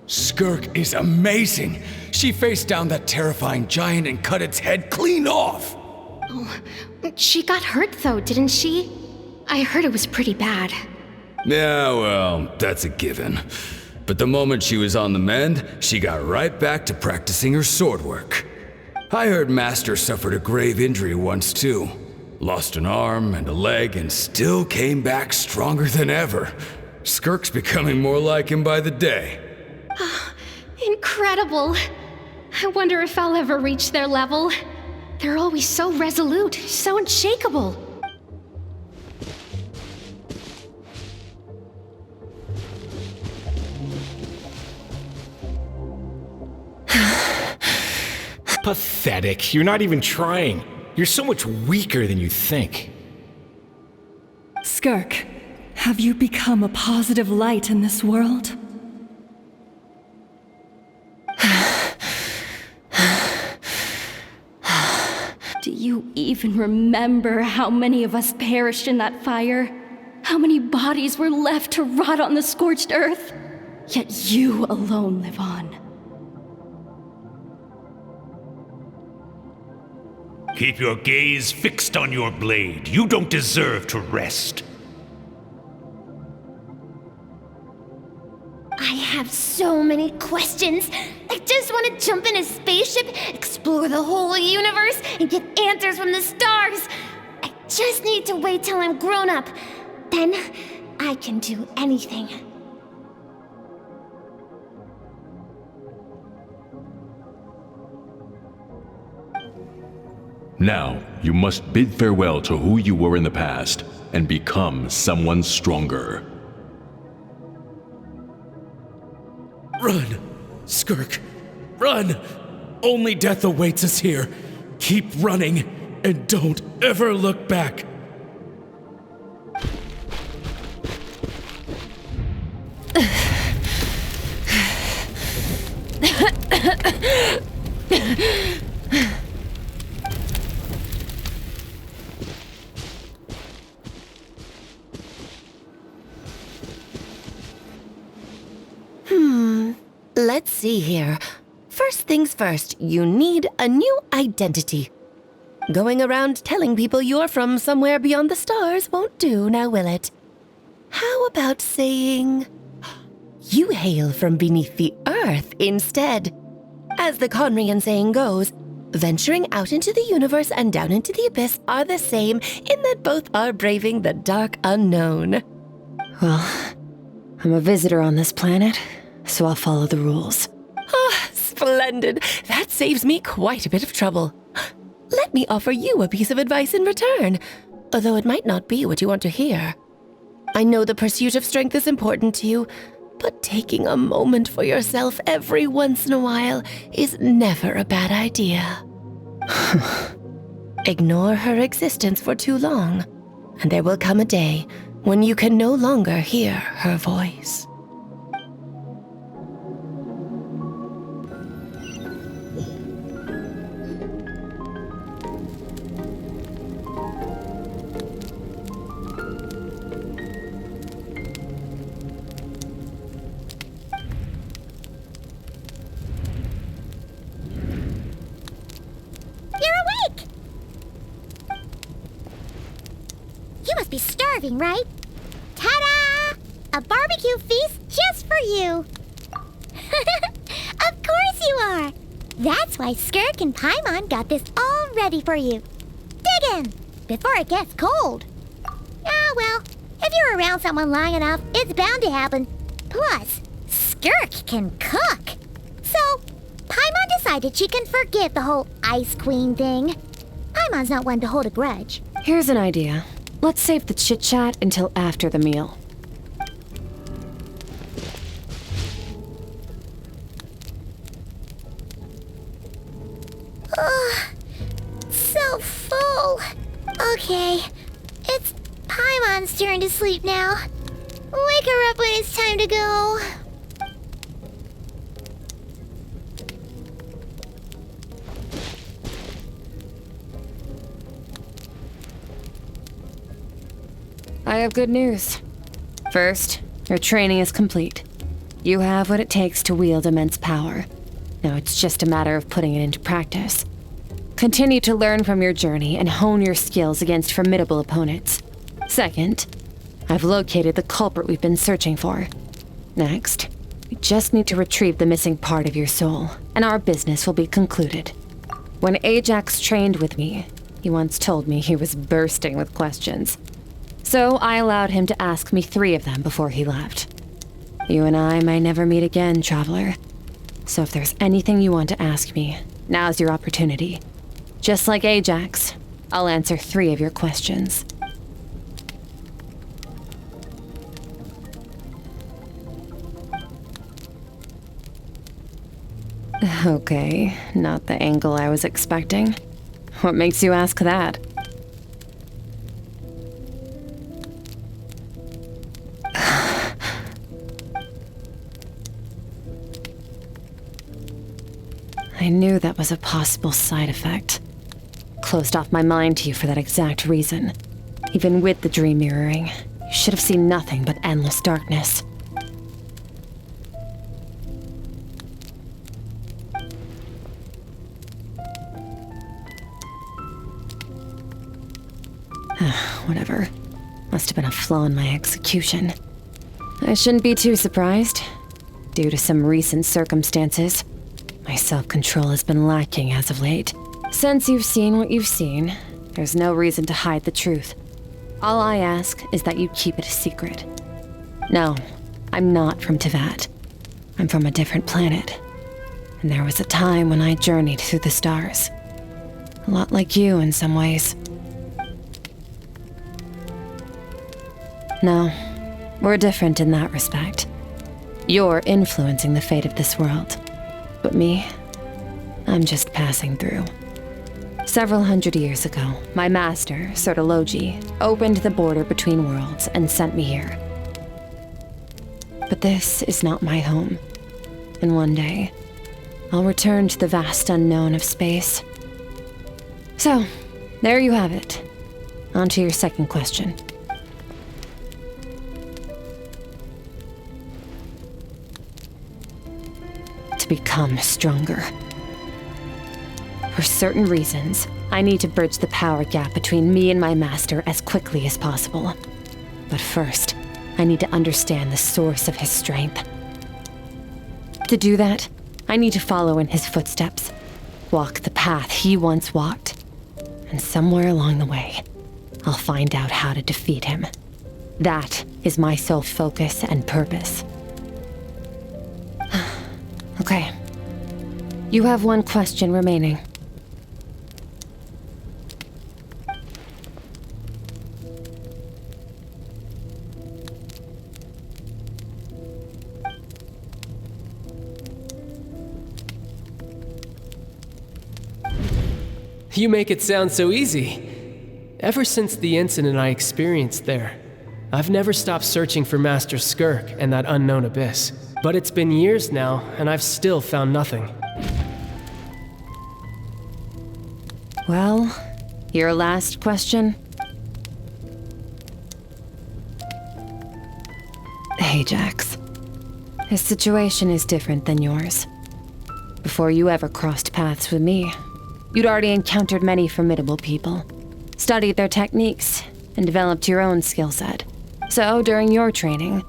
Skirk is amazing. She faced down that terrifying giant and cut its head clean off. Oh, she got hurt though, didn't she? I heard it was pretty bad. Yeah, well, that's a given. But the moment she was on the mend, she got right back to practicing her sword work. I heard Master suffered a grave injury once too. Lost an arm and a leg and still came back stronger than ever. Skirk's becoming more like him by the day. Incredible! I wonder if I'll ever reach their level. They're always so resolute, so unshakable. Pathetic. You're not even trying. You're so much weaker than you think. Skirk, have you become a positive light in this world? Do you even remember how many of us perished in that fire? How many bodies were left to rot on the scorched earth? Yet you alone live on. Keep your gaze fixed on your blade. You don't deserve to rest. I have so many questions. I just want to jump in a spaceship, explore the whole universe, and get answers from the stars. I just need to wait till I'm grown up. Then I can do anything. Now, you must bid farewell to who you were in the past and become someone stronger. Run! Skirk! Run! Only death awaits us here. Keep running, and don't ever look back. Let's see here. First things first, you need a new identity. Going around telling people you're from somewhere beyond the stars won't do, now will it? How about saying you hail from beneath the earth instead? As the Conrian saying goes, venturing out into the universe and down into the abyss are the same in that both are braving the dark unknown. Well, I'm a visitor on this planet, so I'll follow the rules. Ah, splendid. That saves me quite a bit of trouble. Let me offer you a piece of advice in return, although it might not be what you want to hear. I know the pursuit of strength is important to you, but taking a moment for yourself every once in a while is never a bad idea. Ignore her existence for too long, and there will come a day when you can no longer hear her voice. You must be starving, right? Ta-da! A barbecue feast just for you! Of course you are! That's why Skirk and Paimon got this all ready for you. Dig in, before it gets cold. Ah, well, if you're around someone long enough, it's bound to happen. Plus, Skirk can cook. So, Paimon decided she can forgive the whole Ice Queen thing. Paimon's not one to hold a grudge. Here's an idea. Let's save the chit-chat until after the meal. Ugh, so full. Okay, it's Paimon's turn to sleep now. Wake her up when it's time to go. I have good news. First, your training is complete. You have what it takes to wield immense power. Now it's just a matter of putting it into practice. Continue to learn from your journey and hone your skills against formidable opponents. Second, I've located the culprit we've been searching for. Next, we just need to retrieve the missing part of your soul, and our business will be concluded. When Ajax trained with me, he once told me he was bursting with questions. So I allowed him to ask me 3 of them before he left. You and I may never meet again, Traveler. So if there's anything you want to ask me, now's your opportunity. Just like Ajax, I'll answer 3 of your questions. Okay, not the angle I was expecting. What makes you ask that? I knew that was a possible side effect. Closed off my mind to you for that exact reason. Even with the dream mirroring, you should have seen nothing but endless darkness. Whatever. Must have been a flaw in my execution. I shouldn't be too surprised. Due to some recent circumstances, my self-control has been lacking as of late. Since you've seen what you've seen, there's no reason to hide the truth. All I ask is that you keep it a secret. No, I'm not from Teyvat. I'm from a different planet. And there was a time when I journeyed through the stars. A lot like you in some ways. No, we're different in that respect. You're influencing the fate of this world. But me, I'm just passing through. Several hundred years ago, my master, Sertologi, opened the border between worlds and sent me here. But this is not my home. And one day, I'll return to the vast unknown of space. So, there you have it. On to your second question. To become stronger. For certain reasons, I need to bridge the power gap between me and my master as quickly as possible. But first, I need to understand the source of his strength. To do that, I need to follow in his footsteps, walk the path he once walked, and somewhere along the way, I'll find out how to defeat him. That is my sole focus and purpose. Okay. You have one question remaining. You make it sound so easy. Ever since the incident I experienced there, I've never stopped searching for Master Skirk and that unknown abyss. But it's been years now, and I've still found nothing. Well, your last question? Ajax. His situation is different than yours. Before you ever crossed paths with me, you'd already encountered many formidable people, studied their techniques, and developed your own skill set. So, during your training,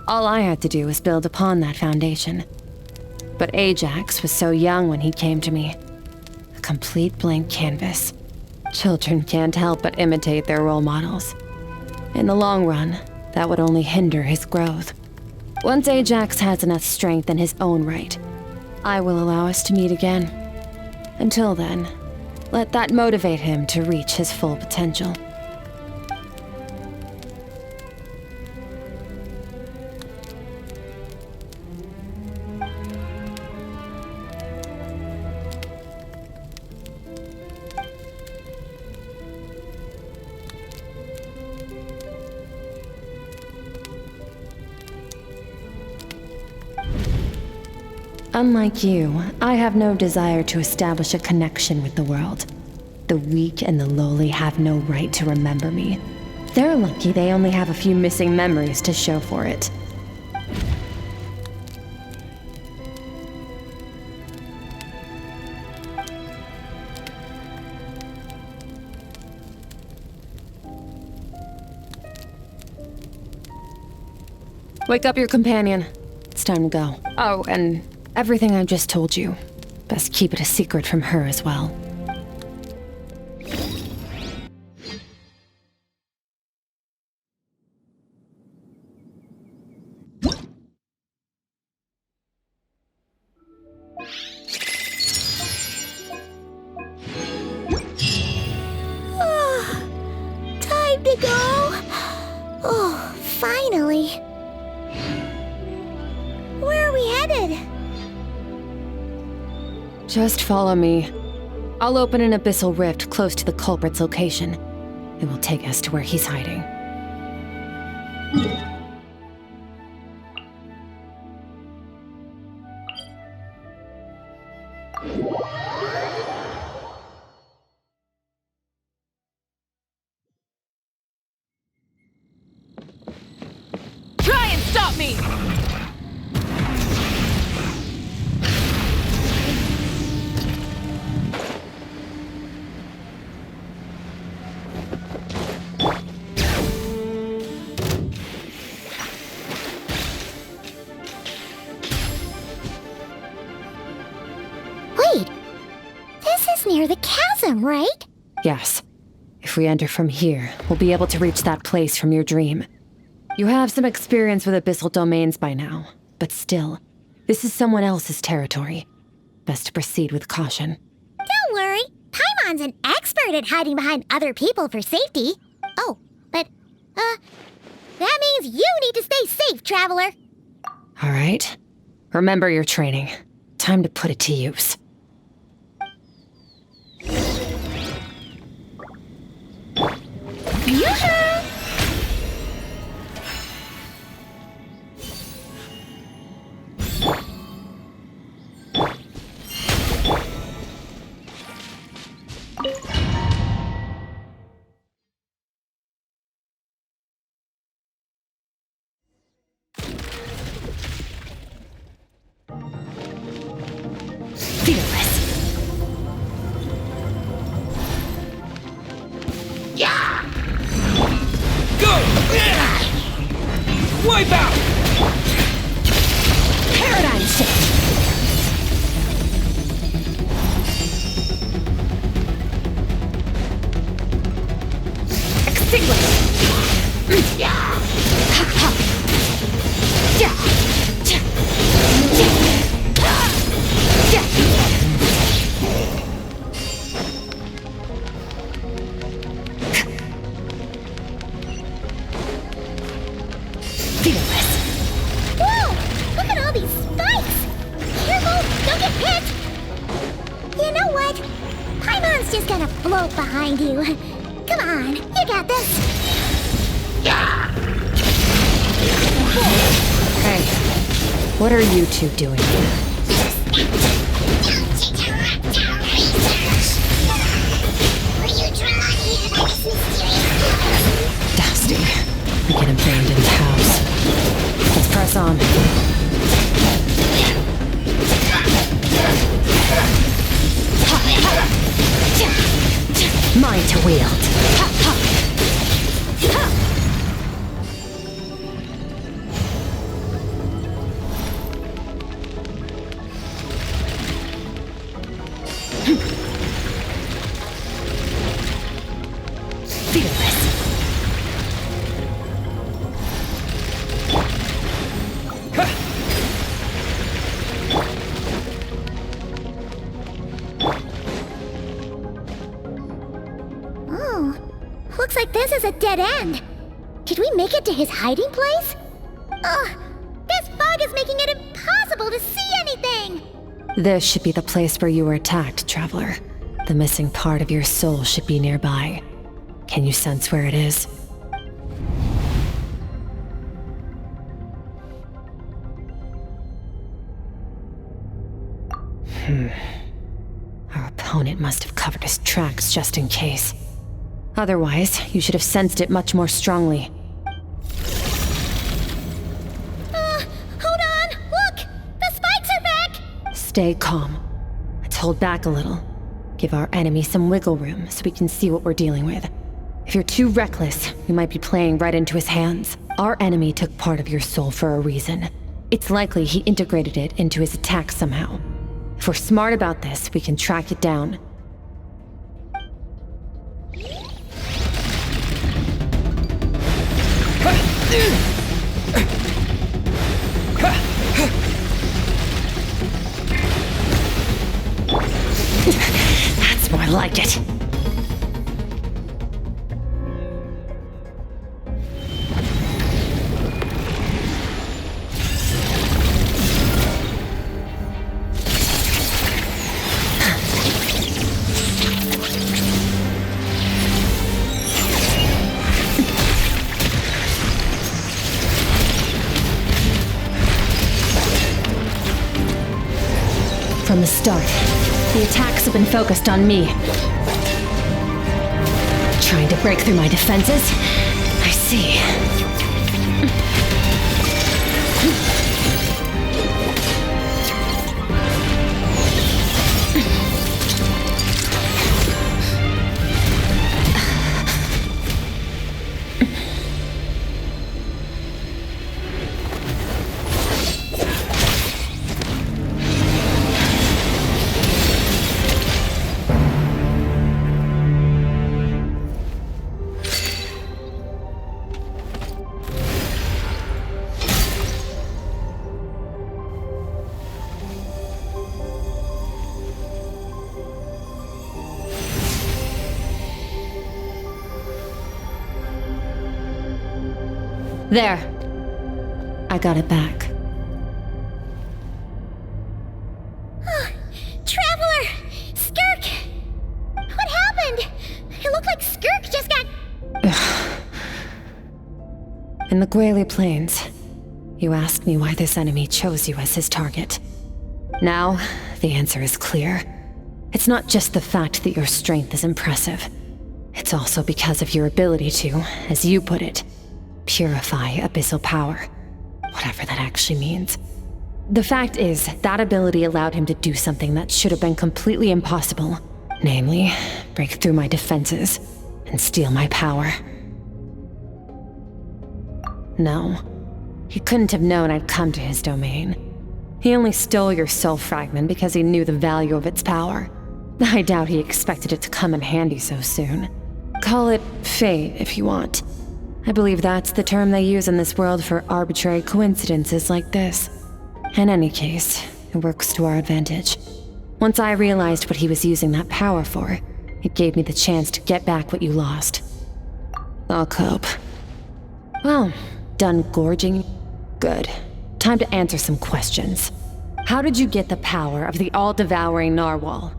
all I had to do was build upon that foundation. But Ajax was so young when he came to me. A complete blank canvas. Children can't help but imitate their role models. In the long run, that would only hinder his growth. Once Ajax has enough strength in his own right, I will allow us to meet again. Until then, let that motivate him to reach his full potential. Unlike you, I have no desire to establish a connection with the world. The weak and the lowly have no right to remember me. They're lucky they only have a few missing memories to show for it. Wake up your companion. It's time to go. Oh, and everything I just told you, best keep it a secret from her as well. Time to go. Oh, finally. Where are we headed? Just follow me. I'll open an abyssal rift close to the culprit's location. It will take us to where he's hiding. Try and stop me! Wait, this is near the chasm, right? Yes. If we enter from here, we'll be able to reach that place from your dream. You have some experience with abyssal domains by now, but still, this is someone else's territory. Best to proceed with caution. Don't worry, Paimon's an expert at hiding behind other people for safety. Oh, but, that means you need to stay safe, traveler. All right. Remember your training. Time to put it to use. Wipe out! Paradigm shift! Extinguish! Whoa! Look at all these spikes! Careful! Don't get hit! You know what? Paimon's just gonna float behind you. Come on, you got this! Hey, what are you two doing here? Dusty. Like an abandoned house. Let's press on. Mine to wield. Oh, looks like this is a dead end. Did we make it to his hiding place? Ugh, this fog is making it impossible to see anything! This should be the place where you were attacked, Traveler. The missing part of your soul should be nearby. Can you sense where it is? Our opponent must have covered his tracks just in case. Otherwise, you should have sensed it much more strongly. Hold on! Look! The spikes are back! Stay calm. Let's hold back a little. Give our enemy some wiggle room so we can see what we're dealing with. If you're too reckless, you might be playing right into his hands. Our enemy took part of your soul for a reason. It's likely he integrated it into his attack somehow. If we're smart about this, we can track it down. That's more like it. from the start. The attacks have been focused on me. Trying to break through my defenses? I see. There. I got it back. Traveler! Skirk! What happened? It looked like Skirk just got... In the Guili Plains, you asked me why this enemy chose you as his target. Now, the answer is clear. It's not just the fact that your strength is impressive. It's also because of your ability to, as you put it, purify abyssal power. Whatever that actually means. The fact is, that ability allowed him to do something that should have been completely impossible. Namely, break through my defenses and steal my power. No, he couldn't have known I'd come to his domain. He only stole your soul fragment because he knew the value of its power. I doubt he expected it to come in handy so soon. Call it fate if you want. I believe that's the term they use in this world for arbitrary coincidences like this. In any case, it works to our advantage. Once I realized what he was using that power for, it gave me the chance to get back what you lost. I'll cope. Well, done gorging? Good. Time to answer some questions. How did you get the power of the all-devouring narwhal?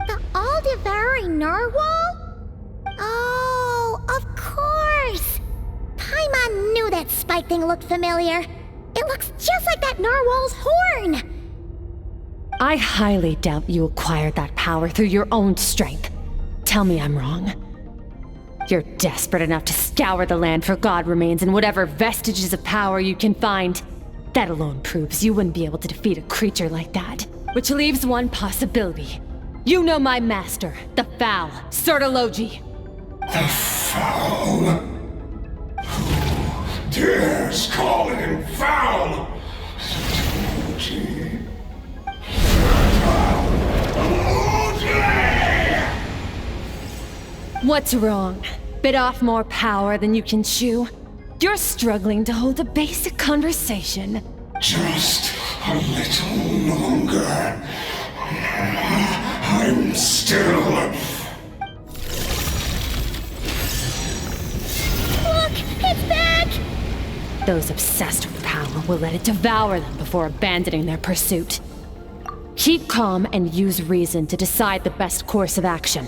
The all-devouring narwhal? Oh, of course! Paimon knew that spike thing looked familiar. It looks just like that narwhal's horn! I highly doubt you acquired that power through your own strength. Tell me I'm wrong. You're desperate enough to scour the land for god remains and whatever vestiges of power you can find. That alone proves you wouldn't be able to defeat a creature like that. Which leaves one possibility. You know my master, the Foul, Sertologi. The Foul? Who dares call him Foul? Sertologi. What's wrong? Bit off more power than you can chew? You're struggling to hold a basic conversation. Just a little longer. I'm still... Look! It's back! Those obsessed with power will let it devour them before abandoning their pursuit. Keep calm and use reason to decide the best course of action.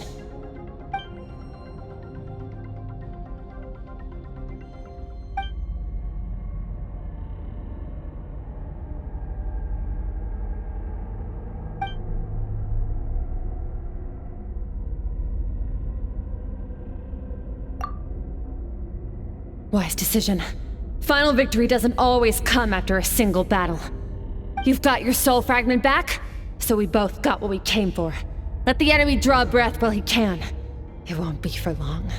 Wise decision. Final victory doesn't always come after a single battle. You've got your soul fragment back, so we both got what we came for. Let the enemy draw breath while he can. It won't be for long.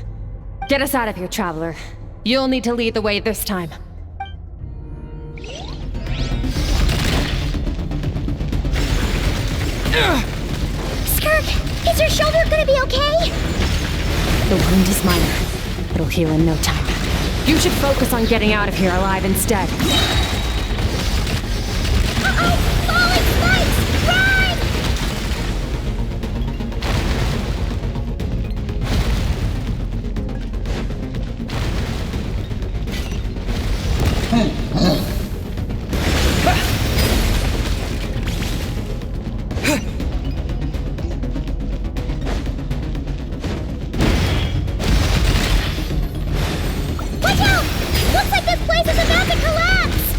Get us out of here, Traveler. You'll need to lead the way this time. Skirk, is your shoulder gonna be okay? The wound is minor. It'll heal in no time. You should focus on getting out of here alive instead. Uh-oh! Falling spikes! Run! Watch out! Looks like this place is about to collapse!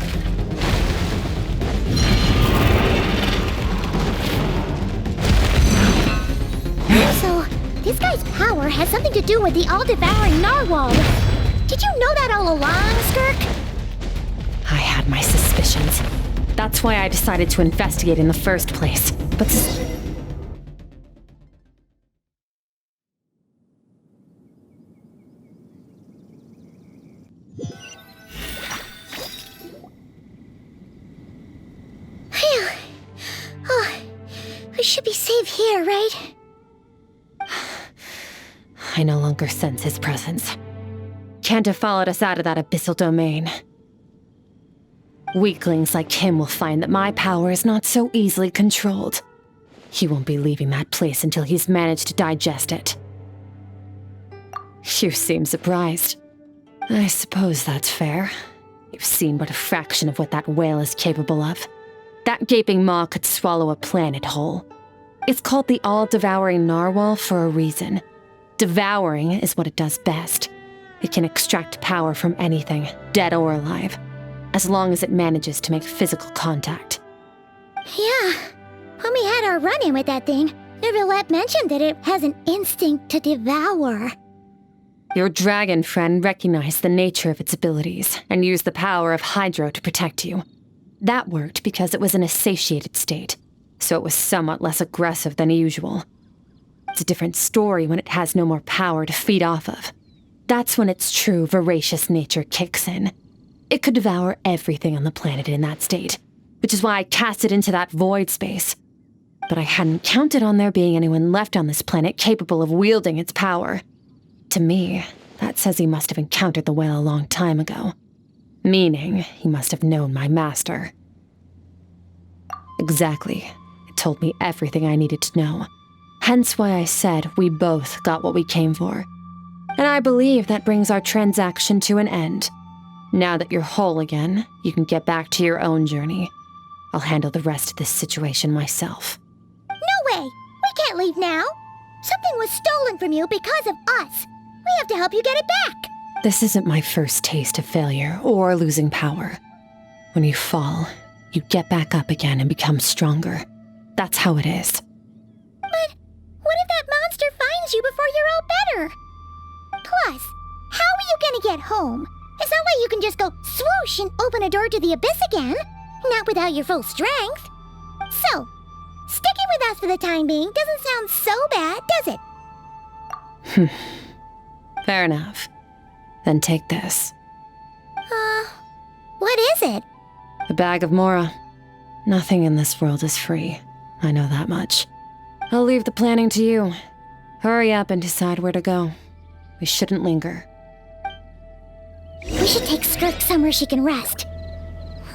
power has something to do with the all-devouring narwhal. Did you know that all along, Skirk? I had my suspicions. That's why I decided to investigate in the first place. But Phew. Oh, we should be safe here, right? I no longer sense his presence. Can't have followed us out of that abyssal domain. Weaklings like him will find that my power is not so easily controlled. He won't be leaving that place until he's managed to digest it. You seem surprised. I suppose that's fair. You've seen but a fraction of what that whale is capable of. That gaping maw could swallow a planet whole. It's called the all-devouring narwhal for a reason. Devouring is what it does best. It can extract power from anything, dead or alive, as long as it manages to make physical contact. Yeah. When we had our run-in with that thing, Neverlet mentioned that it has an instinct to devour. Your dragon friend recognized the nature of its abilities and used the power of Hydro to protect you. That worked because it was in a satiated state, so it was somewhat less aggressive than usual. It's a different story when it has no more power to feed off of. That's when its true voracious nature kicks in. It could devour everything on the planet in that state, which is why I cast it into that void space. But I hadn't counted on there being anyone left on this planet capable of wielding its power. To me, that says he must have encountered the whale a long time ago. Meaning, he must have known my master. Exactly. It told me everything I needed to know. Hence why I said we both got what we came for. And I believe that brings our transaction to an end. Now that you're whole again, you can get back to your own journey. I'll handle the rest of this situation myself. No way! We can't leave now! Something was stolen from you because of us! We have to help you get it back! This isn't my first taste of failure or losing power. When you fall, you get back up again and become stronger. That's how it is. But what if that monster finds you before you're all better? Plus, how are you gonna get home? It's not like you can just go swoosh and open a door to the abyss again. Not without your full strength. So, sticking with us for the time being doesn't sound so bad, does it? Fair enough. Then take this. What is it? A bag of Mora. Nothing in this world is free. I know that much. I'll leave the planning to you. Hurry up and decide where to go. We shouldn't linger. We should take Skirk somewhere she can rest.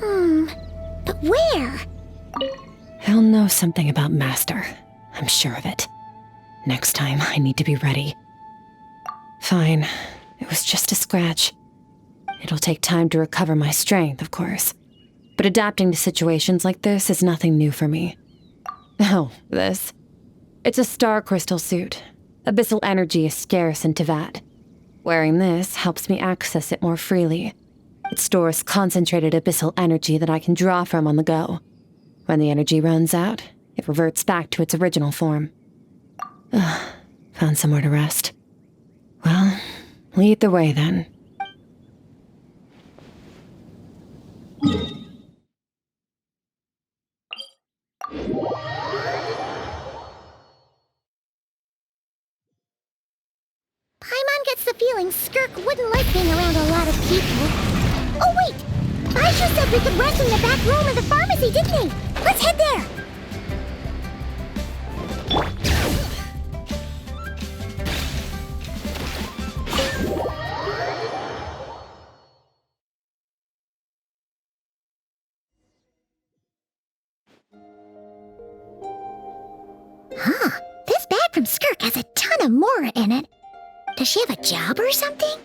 But where? He'll know something about Master. I'm sure of it. Next time, I need to be ready. Fine. It was just a scratch. It'll take time to recover my strength, of course. But adapting to situations like this is nothing new for me. Oh, this? It's a star crystal suit. Abyssal energy is scarce in Tevat. Wearing this helps me access it more freely. It stores concentrated abyssal energy that I can draw from on the go. When the energy runs out, it reverts back to its original form. Found somewhere to rest. Well, lead the way then. Paimon gets the feeling Skirk wouldn't like being around a lot of people. Oh wait! Baisha said we could rest in the back room of the pharmacy, didn't he? Let's head there! This bag from Skirk has a ton of Mora in it. Does she have a job or something?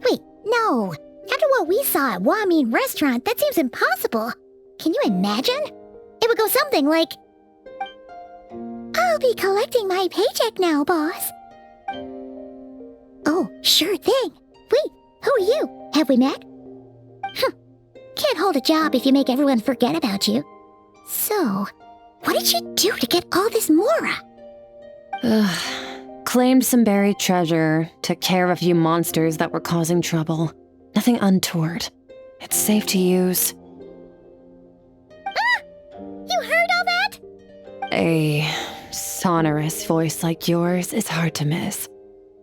Wait, no. After what we saw at Wamin Restaurant, that seems impossible. Can you imagine? It would go something like, I'll be collecting my paycheck now, boss. Oh, sure thing. Wait, who are you? Have we met? Can't hold a job if you make everyone forget about you. So, what did you do to get all this Mora? Claimed some buried treasure, took care of a few monsters that were causing trouble. Nothing untoward. It's safe to use. Ah! You heard all that? A sonorous voice like yours is hard to miss.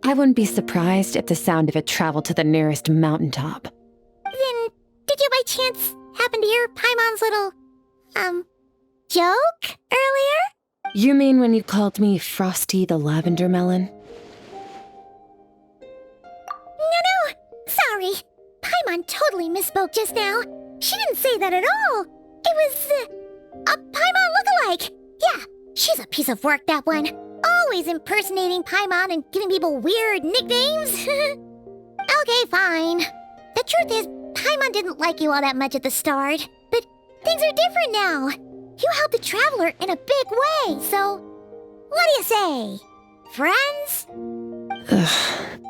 I wouldn't be surprised if the sound of it traveled to the nearest mountaintop. Then, did you by chance happen to hear Paimon's little, joke earlier? You mean when you called me Frosty the Lavender Melon? No, sorry. Paimon totally misspoke just now. She didn't say that at all. It was, a Paimon lookalike. Yeah, she's a piece of work, that one. Always impersonating Paimon and giving people weird nicknames. Okay, fine. The truth is, Paimon didn't like you all that much at the start, but things are different now. You helped the Traveler in a big way, so what do you say? Friends? Ugh.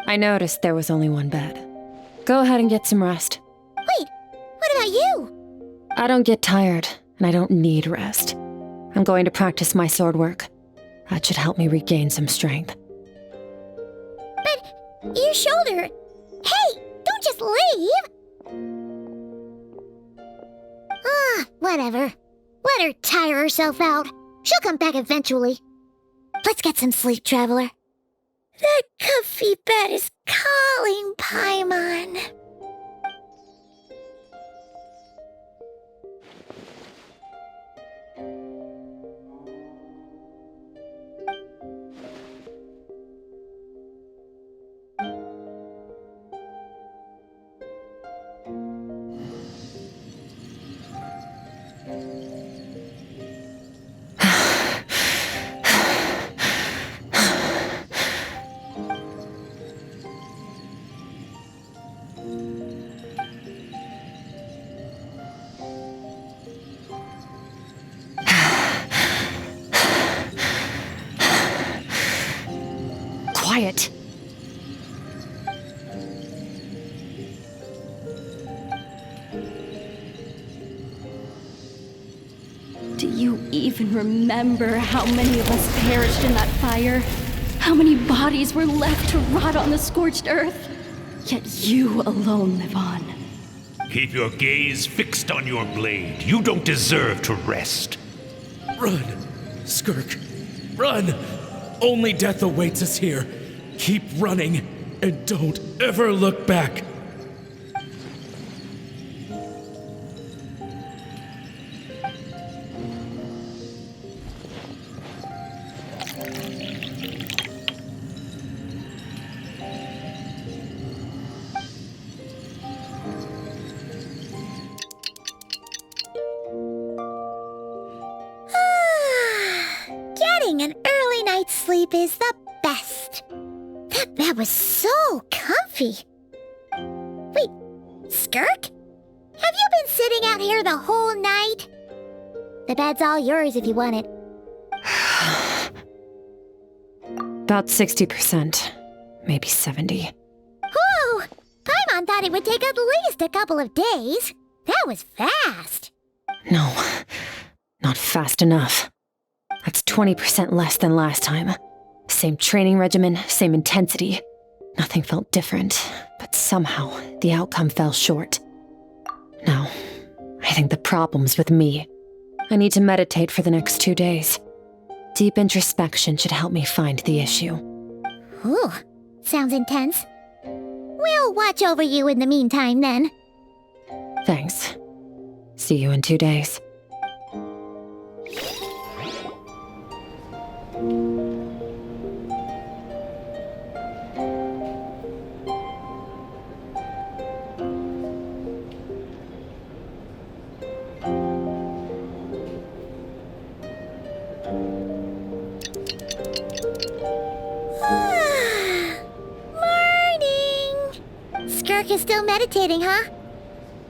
I noticed there was only one bed. Go ahead and get some rest. Wait, what about you? I don't get tired, and I don't need rest. I'm going to practice my sword work. That should help me regain some strength. But your shoulder... Hey, don't just leave! Ah, whatever. Let her tire herself out. She'll come back eventually. Let's get some sleep, Traveler. That comfy bed is calling, Paimon. Quiet. Do you even remember how many of us perished in that fire? How many bodies were left to rot on the scorched earth? Yet you alone live on. Keep your gaze fixed on your blade. You don't deserve to rest. Run, Skirk, run! Only death awaits us here. Keep running, and don't ever look back. Getting an early night's sleep is the best. That bed was so comfy. Wait, Skirk? Have you been sitting out here the whole night? The bed's all yours if you want it. About 60%, maybe 70. Whew! Paimon thought it would take at least a couple of days. That was fast. No, not fast enough. That's 20% less than last time. Same training regimen, same intensity. Nothing felt different, but somehow the outcome fell short. No, I think the problem's with me. I need to meditate for the next 2 days. Deep introspection should help me find the issue. Ooh, sounds intense. We'll watch over you in the meantime, then. Thanks. See you in 2 days. Skirk is still meditating, huh?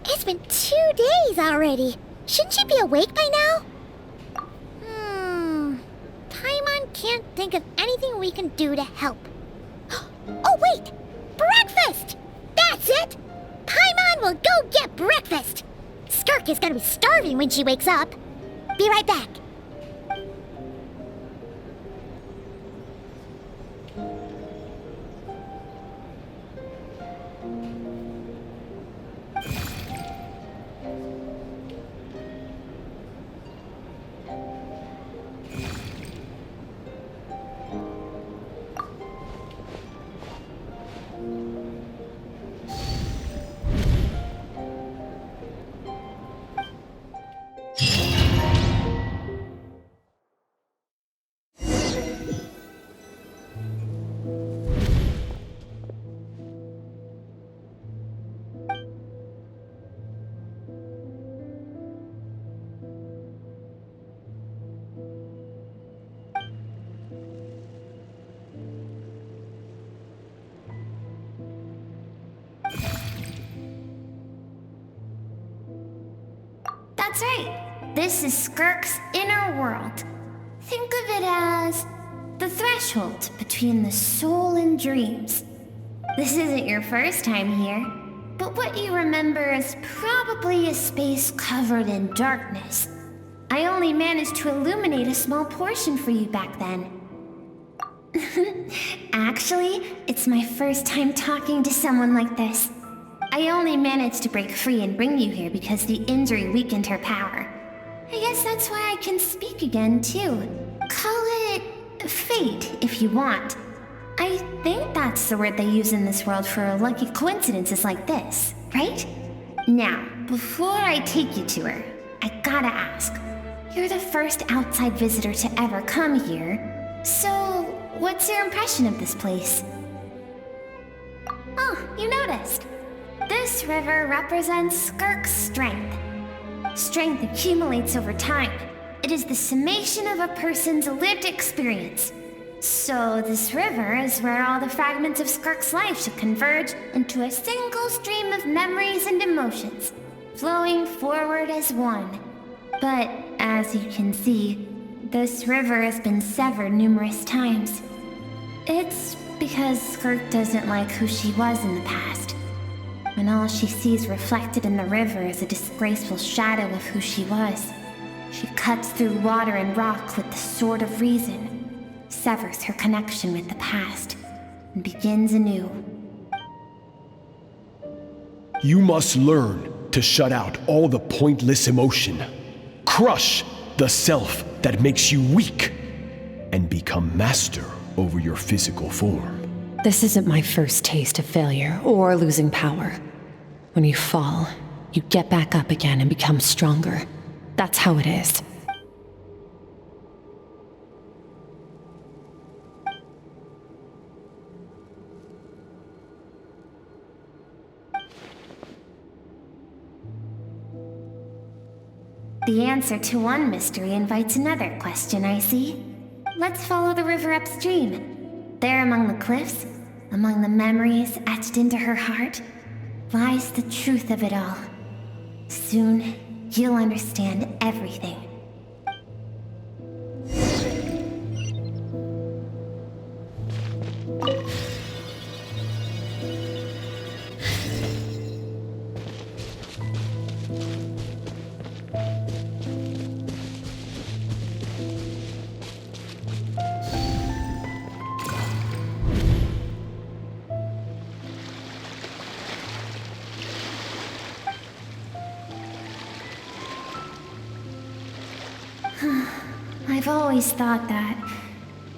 It's been 2 days already. Shouldn't she be awake by now? Paimon can't think of anything we can do to help. Oh, wait! Breakfast! That's it! Paimon will go get breakfast! Skirk is gonna be starving when she wakes up. Be right back. That's right. This is Skirk's inner world. Think of it as the threshold between the soul and dreams. This isn't your first time here, but what you remember is probably a space covered in darkness. I only managed to illuminate a small portion for you back then. Actually, it's my first time talking to someone like this. I only managed to break free and bring you here because the injury weakened her power. I guess that's why I can speak again, too. Call it fate, if you want. I think that's the word they use in this world for lucky coincidences like this, right? Now, before I take you to her, I gotta ask. You're the first outside visitor to ever come here, so what's your impression of this place? Oh, you noticed. This river represents Skirk's strength. Strength accumulates over time. It is the summation of a person's lived experience. So this river is where all the fragments of Skirk's life should converge into a single stream of memories and emotions, flowing forward as one. But as you can see, this river has been severed numerous times. It's because Skirk doesn't like who she was in the past. And all she sees reflected in the river is a disgraceful shadow of who she was. She cuts through water and rock with the sword of reason, severs her connection with the past, and begins anew. You must learn to shut out all the pointless emotion. Crush the self that makes you weak, and become master over your physical form. This isn't my first taste of failure or losing power. When you fall, you get back up again and become stronger. That's how it is. The answer to one mystery invites another question, I see. Let's follow the river upstream. There among the cliffs, among the memories etched into her heart, lies the truth of it all. Soon, you'll understand everything. I've always thought that,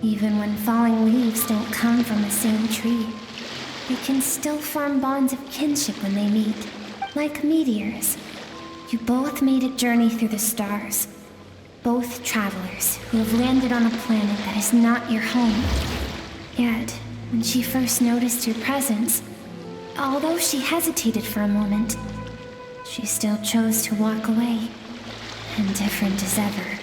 even when falling leaves don't come from the same tree, they can still form bonds of kinship when they meet, like meteors. You both made a journey through the stars, both travelers who have landed on a planet that is not your home. Yet, when she first noticed your presence, although she hesitated for a moment, she still chose to walk away, indifferent as ever.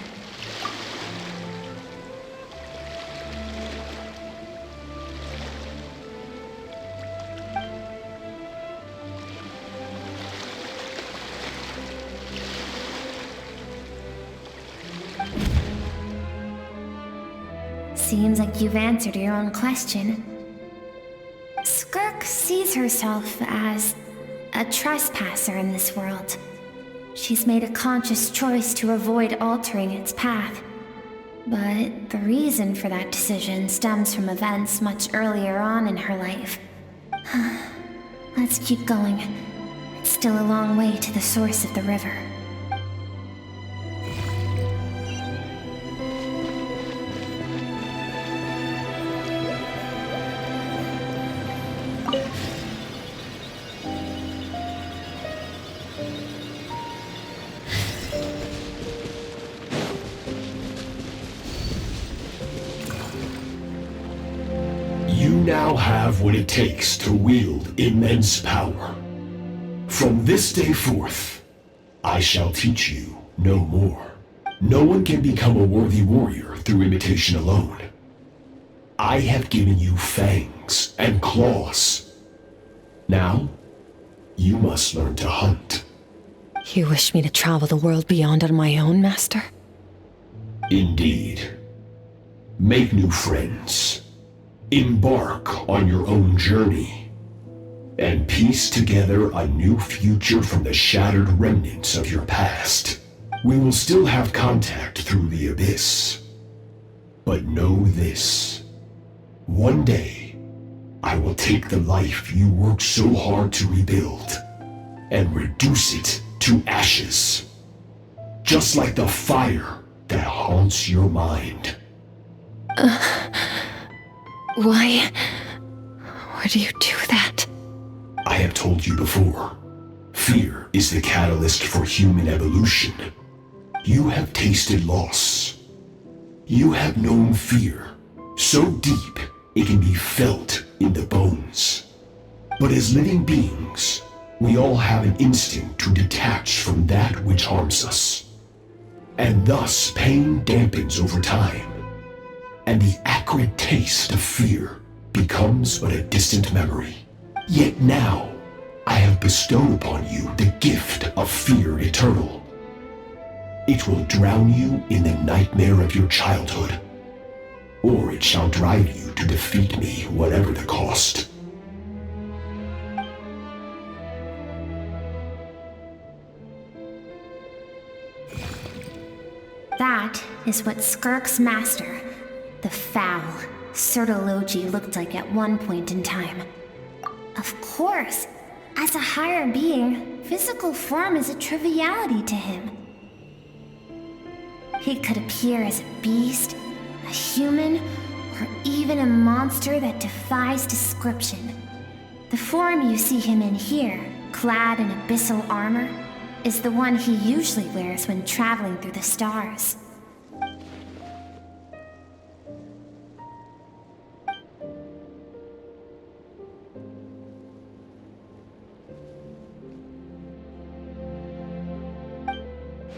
Seems like you've answered your own question. Skirk sees herself as a trespasser in this world. She's made a conscious choice to avoid altering its path. But the reason for that decision stems from events much earlier on in her life. Let's keep going. It's still a long way to the source of the river. You now have what it takes to wield immense power. From this day forth, I shall teach you no more. No one can become a worthy warrior through imitation alone. I have given you fangs and claws. Now, you must learn to hunt. You wish me to travel the world beyond on my own, Master? Indeed. Make new friends. Embark on your own journey. And piece together a new future from the shattered remnants of your past. We will still have contact through the abyss. But know this. One day, I will take the life you worked so hard to rebuild and reduce it to ashes. Just like the fire that haunts your mind. Why would you do that? I have told you before, fear is the catalyst for human evolution. You have tasted loss. You have known fear, so deep it can be felt in the bones. But as living beings, we all have an instinct to detach from that which harms us. And thus pain dampens over time, and the acrid taste of fear becomes but a distant memory. Yet now, I have bestowed upon you the gift of fear eternal. It will drown you in the nightmare of your childhood, or it shall drive you to defeat me, whatever the cost. That is what Skirk's master, the foul Sertology, looked like at one point in time. Of course, as a higher being, physical form is a triviality to him. He could appear as a beast, a human, or even a monster that defies description. The form you see him in here, clad in abyssal armor, is the one he usually wears when traveling through the stars.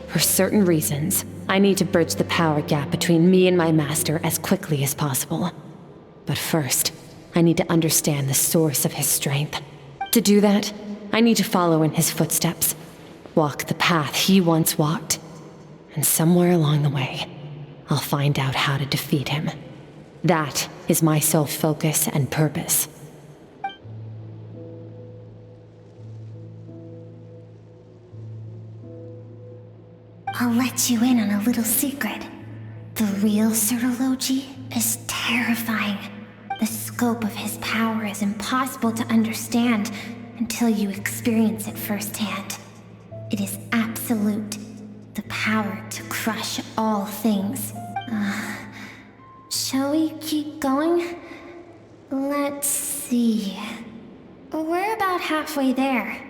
For certain reasons, I need to bridge the power gap between me and my master as quickly as possible. But first, I need to understand the source of his strength. To do that, I need to follow in his footsteps, walk the path he once walked, and somewhere along the way, I'll find out how to defeat him. That is my sole focus and purpose. I'll let you in on a little secret. The real Sertology is terrifying. The scope of his power is impossible to understand until you experience it firsthand. It is absolute. The power to crush all things. Shall we keep going? Let's see. We're about halfway there.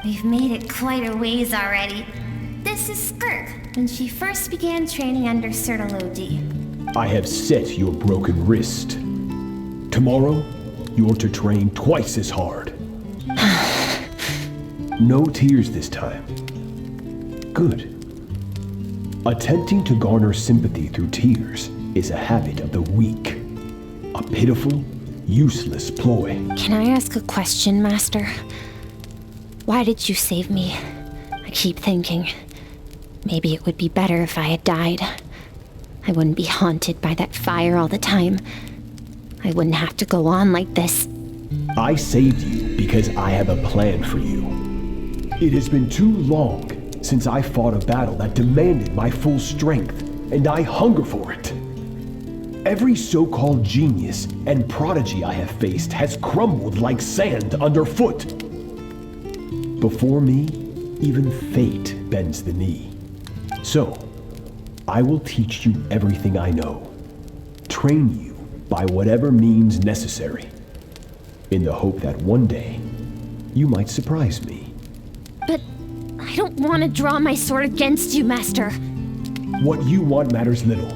We've made it quite a ways already. This is Skirk, when she first began training under Sertology. I have set your broken wrist. Tomorrow, you're to train twice as hard. No tears this time. Good. Attempting to garner sympathy through tears is a habit of the weak. A pitiful, useless ploy. Can I ask a question, Master? Why did you save me? I keep thinking, maybe it would be better if I had died. I wouldn't be haunted by that fire all the time. I wouldn't have to go on like this. I saved you because I have a plan for you. It has been too long since I fought a battle that demanded my full strength, and I hunger for it. Every so-called genius and prodigy I have faced has crumbled like sand underfoot. Before me, even fate bends the knee. So, I will teach you everything I know. Train you by whatever means necessary, in the hope that one day, you might surprise me. But I don't want to draw my sword against you, Master. What you want matters little.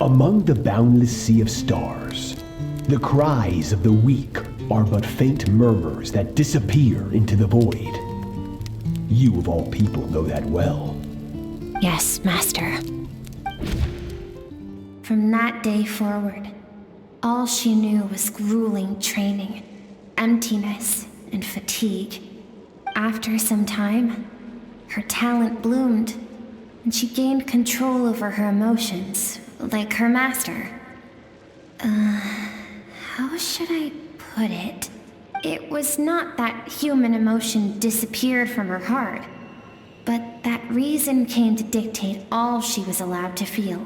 Among the boundless sea of stars, the cries of the weak are but faint murmurs that disappear into the void. You of all people know that well. Yes, Master. From that day forward, all she knew was grueling training, emptiness, and fatigue. After some time, her talent bloomed, and she gained control over her emotions, like her master. How should I put it? It was not that human emotion disappeared from her heart, but that reason came to dictate all she was allowed to feel.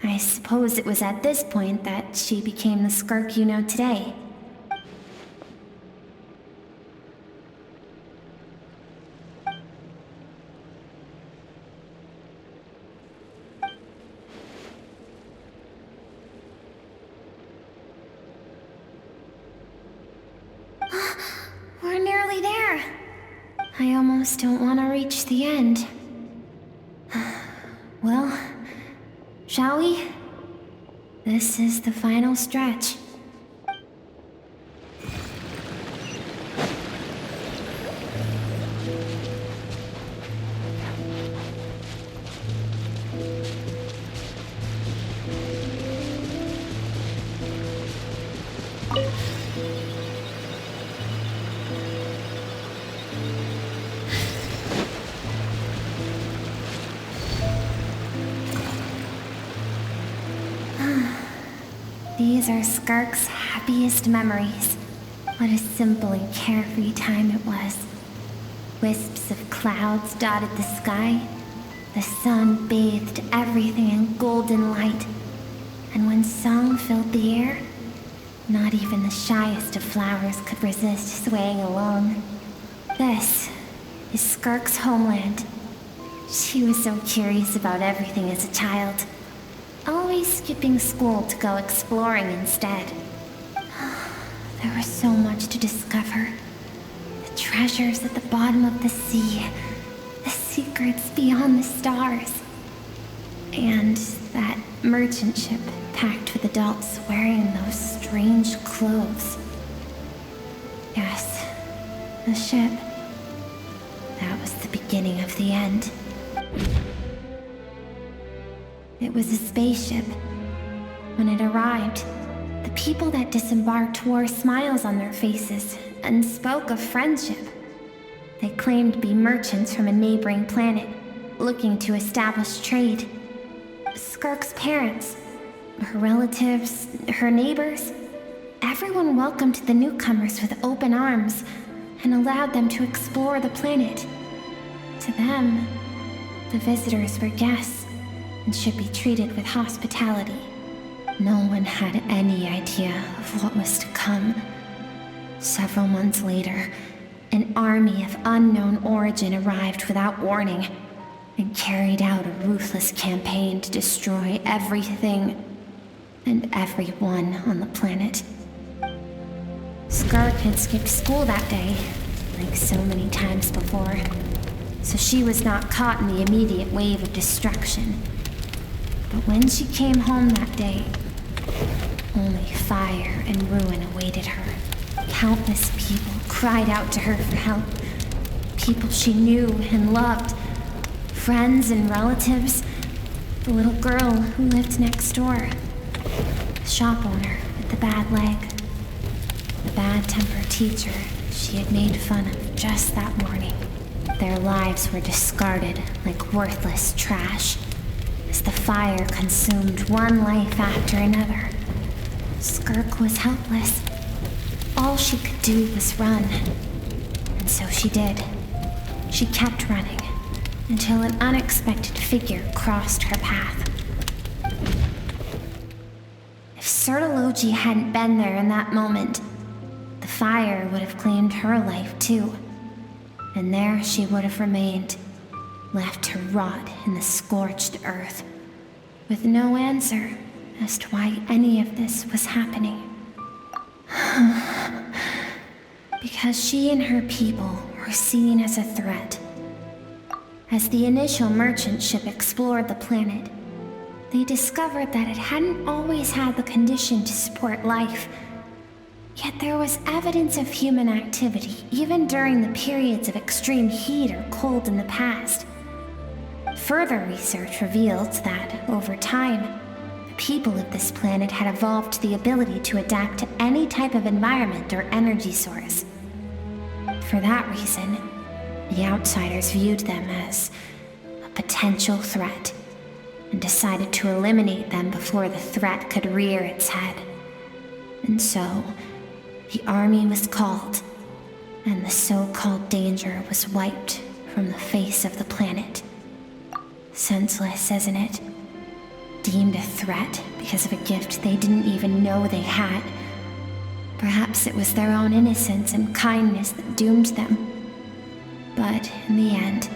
I suppose it was at this point that she became the Skirk you know today. We're nearly there. I almost don't want to reach the end. Well, shall we? This is the final stretch. These are Skirk's happiest memories. What a simple and carefree time it was. Wisps of clouds dotted the sky. The sun bathed everything in golden light. And when song filled the air, not even the shyest of flowers could resist swaying along. This is Skirk's homeland. She was so curious about everything as a child. Always skipping school to go exploring instead. There was so much to discover. The treasures at the bottom of the sea. The secrets beyond the stars. And that merchant ship packed with adults wearing those strange clothes. Yes, the ship. That was the beginning of the end. It was a spaceship. When it arrived, the people that disembarked wore smiles on their faces and spoke of friendship. They claimed to be merchants from a neighboring planet, looking to establish trade. Skirk's parents, her relatives, her neighbors, everyone welcomed the newcomers with open arms and allowed them to explore the planet. To them, the visitors were guests and should be treated with hospitality. No one had any idea of what was to come. Several months later, an army of unknown origin arrived without warning and carried out a ruthless campaign to destroy everything and everyone on the planet. Skirk had skipped school that day, like so many times before, so she was not caught in the immediate wave of destruction. But when she came home that day, only fire and ruin awaited her. Countless people cried out to her for help. People she knew and loved. Friends and relatives. The little girl who lived next door. The shop owner with the bad leg. The bad-tempered teacher she had made fun of just that morning. Their lives were discarded like worthless trash. As the fire consumed one life after another, Skirk was helpless. All she could do was run. And so she did. She kept running, until an unexpected figure crossed her path. If Sertology hadn't been there in that moment, the fire would have claimed her life too. And there she would have remained, left to rot in the scorched earth, with no answer as to why any of this was happening. Because she and her people were were seen as a threat. As the initial merchant ship explored the planet, they discovered that it hadn't always had the condition to support life. Yet there was evidence of human activity, even during the periods of extreme heat or cold in the past. Further research revealed that, over time, the people of this planet had evolved the ability to adapt to any type of environment or energy source. For that reason, the outsiders viewed them as a potential threat and decided to eliminate them before the threat could rear its head. And so, the army was called, and the so-called danger was wiped from the face of the planet. Senseless, isn't it? Deemed a threat because of a gift they didn't even know they had. Perhaps it was their own innocence and kindness that doomed them. But in the end,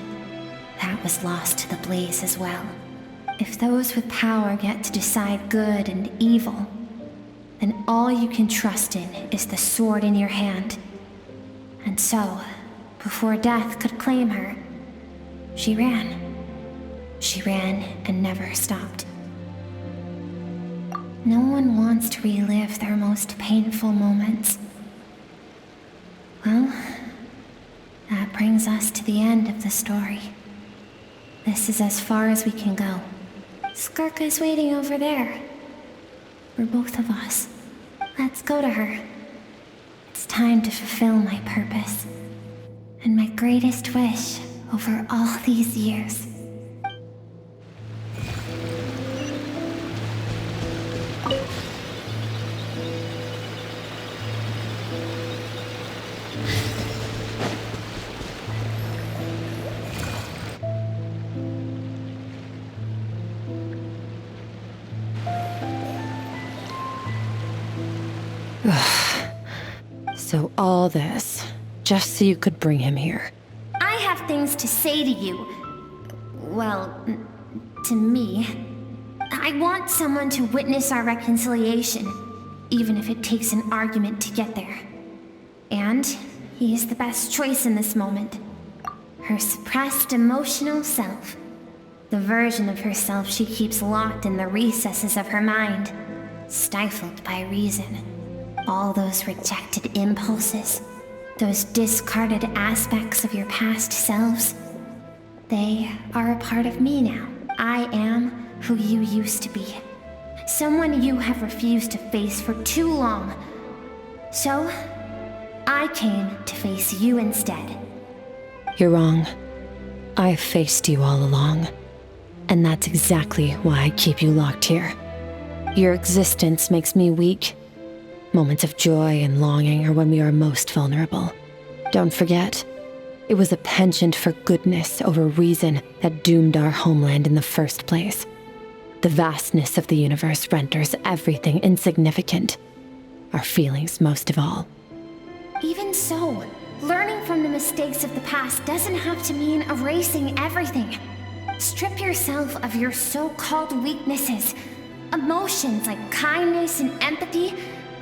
that was lost to the blaze as well. If those with power get to decide good and evil, then all you can trust in is the sword in your hand. And so, before death could claim her, she ran. She ran and never stopped. No one wants to relive their most painful moments. Well, that brings us to the end of the story. This is as far as we can go. Skirk is waiting over there. For both of us. Let's go to her. It's time to fulfill my purpose. And my greatest wish over all these years. So all this, just so you could bring him here. I have things to say to you. Well, to me. I want someone to witness our reconciliation, even if it takes an argument to get there. And he is the best choice in this moment. Her suppressed emotional self. The version of herself she keeps locked in the recesses of her mind, stifled by reason. All those rejected impulses, those discarded aspects of your past selves, they are a part of me now. I am who you used to be. Someone you have refused to face for too long. So, I came to face you instead. You're wrong. I've faced you all along. And that's exactly why I keep you locked here. Your existence makes me weak. Moments of joy and longing are when we are most vulnerable. Don't forget, it was a penchant for goodness over reason that doomed our homeland in the first place. The vastness of the universe renders everything insignificant. Our feelings most of all. Even so, learning from the mistakes of the past doesn't have to mean erasing everything. Strip yourself of your so-called weaknesses, emotions like kindness and empathy,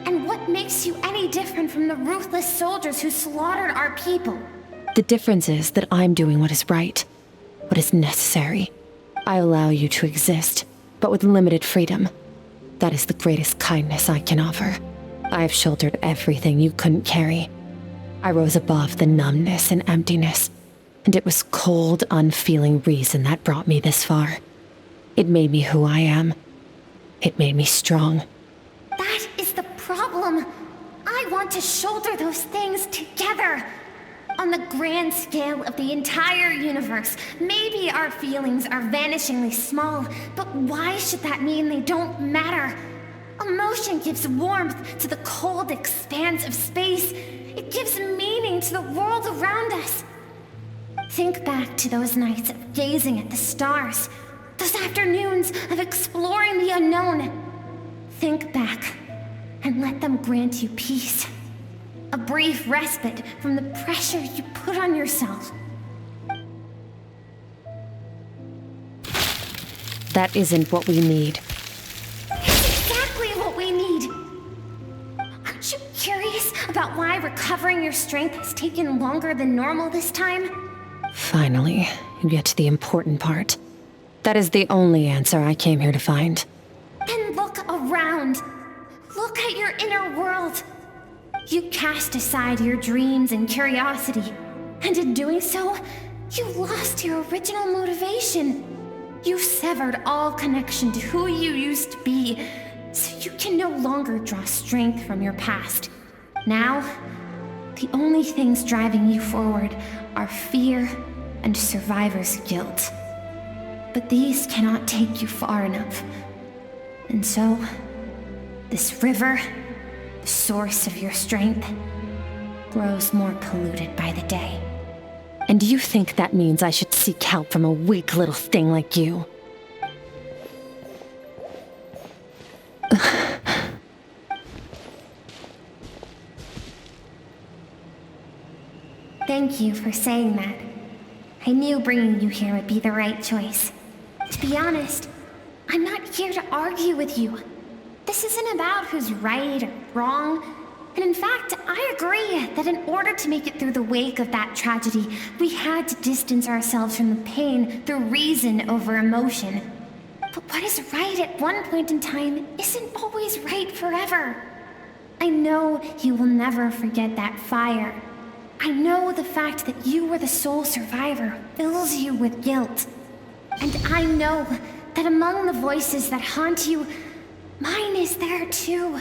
and what makes you any different from the ruthless soldiers who slaughtered our people? The difference is that I'm doing what is right, what is necessary. I allow you to exist, but with limited freedom. That is the greatest kindness I can offer. I have shouldered everything you couldn't carry. I rose above the numbness and emptiness, and it was cold, unfeeling reason that brought me this far. It made me who I am. It made me strong. That is the problem. I want to shoulder those things together. On the grand scale of the entire universe, maybe our feelings are vanishingly small, but why should that mean they don't matter? Emotion gives warmth to the cold expanse of space. It gives meaning to the world around us. Think back to those nights of gazing at the stars, those afternoons of exploring the unknown. Think back, and let them grant you peace. A brief respite from the pressure you put on yourself. That isn't what we need. It's exactly what we need. Aren't you curious about about why recovering your strength has taken longer than normal this time? Finally, you get to the important part. That is the only answer I came here to find. Then look around. Look at your inner world. You cast aside your dreams and curiosity, and in doing so, you lost your original motivation. You severed all connection to who you used to be, so you can no longer draw strength from your past. Now, the only things driving you forward are fear and survivor's guilt. But these cannot take you far enough. And so, this river, the source of your strength, grows more polluted by the day. And you think that means I should seek help from a weak little thing like you? Thank you for saying that. I knew bringing you here would be the right choice. To be honest, I'm not here to argue with you. This isn't about who's right or wrong. And in fact, I agree that in order to make it through the wake of that tragedy, we had to distance ourselves from the pain through reason over emotion. But what is right at one point in time isn't always right forever. I know you will never forget that fire. I know the fact that you were the sole survivor fills you with guilt. And I know that among the voices that haunt you, mine is there too.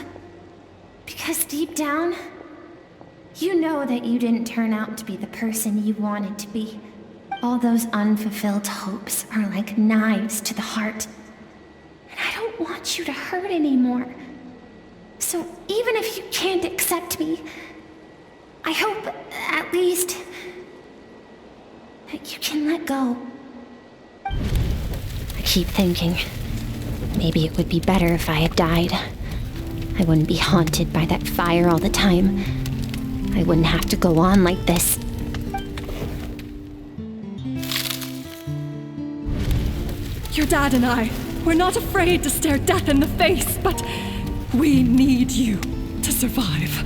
Because deep down, you know that you didn't turn out to be the person you wanted to be. All those unfulfilled hopes are like knives to the heart. And I don't want you to hurt anymore. So even if you can't accept me, I hope, at least, that you can let go. I keep thinking, maybe it would be better if I had died. I wouldn't be haunted by that fire all the time. I wouldn't have to go on like this. Your dad and I, we're not afraid to stare death in the face, but we need you to survive.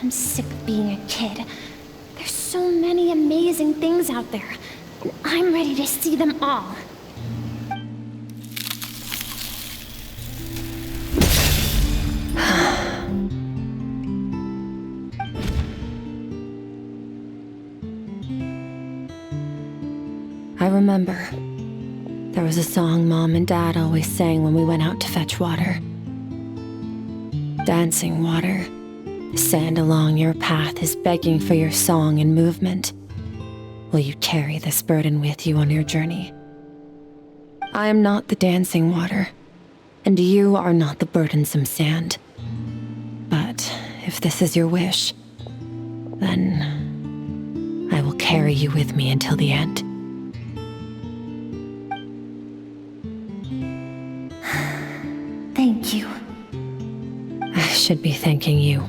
I'm sick of being a kid. There's so many amazing things out there, and I'm ready to see them all. I remember. There was a song Mom and Dad always sang when we went out to fetch water. Dancing water. The sand along your path is begging for your song and movement. Will you carry this burden with you on your journey? I am not the dancing water, and you are not the burdensome sand. But if this is your wish, then I will carry you with me until the end. Thank you. I should be thanking you.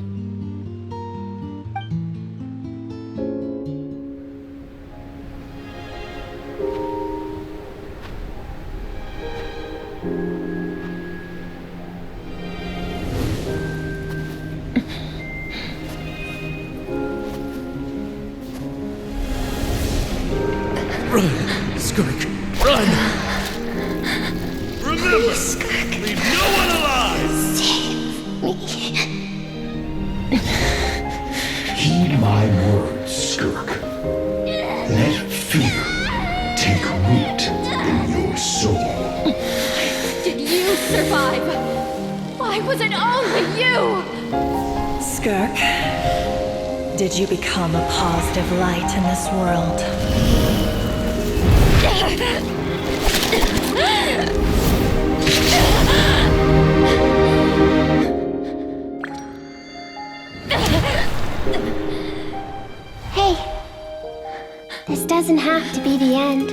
Run, Skirk, run! Remember, leave no one alive! Heed my words, Skirk. Let fear take root in your soul. Did you survive? Why was it only you? Skirk, did you become a positive light in this world? Hey, this doesn't have to be the end.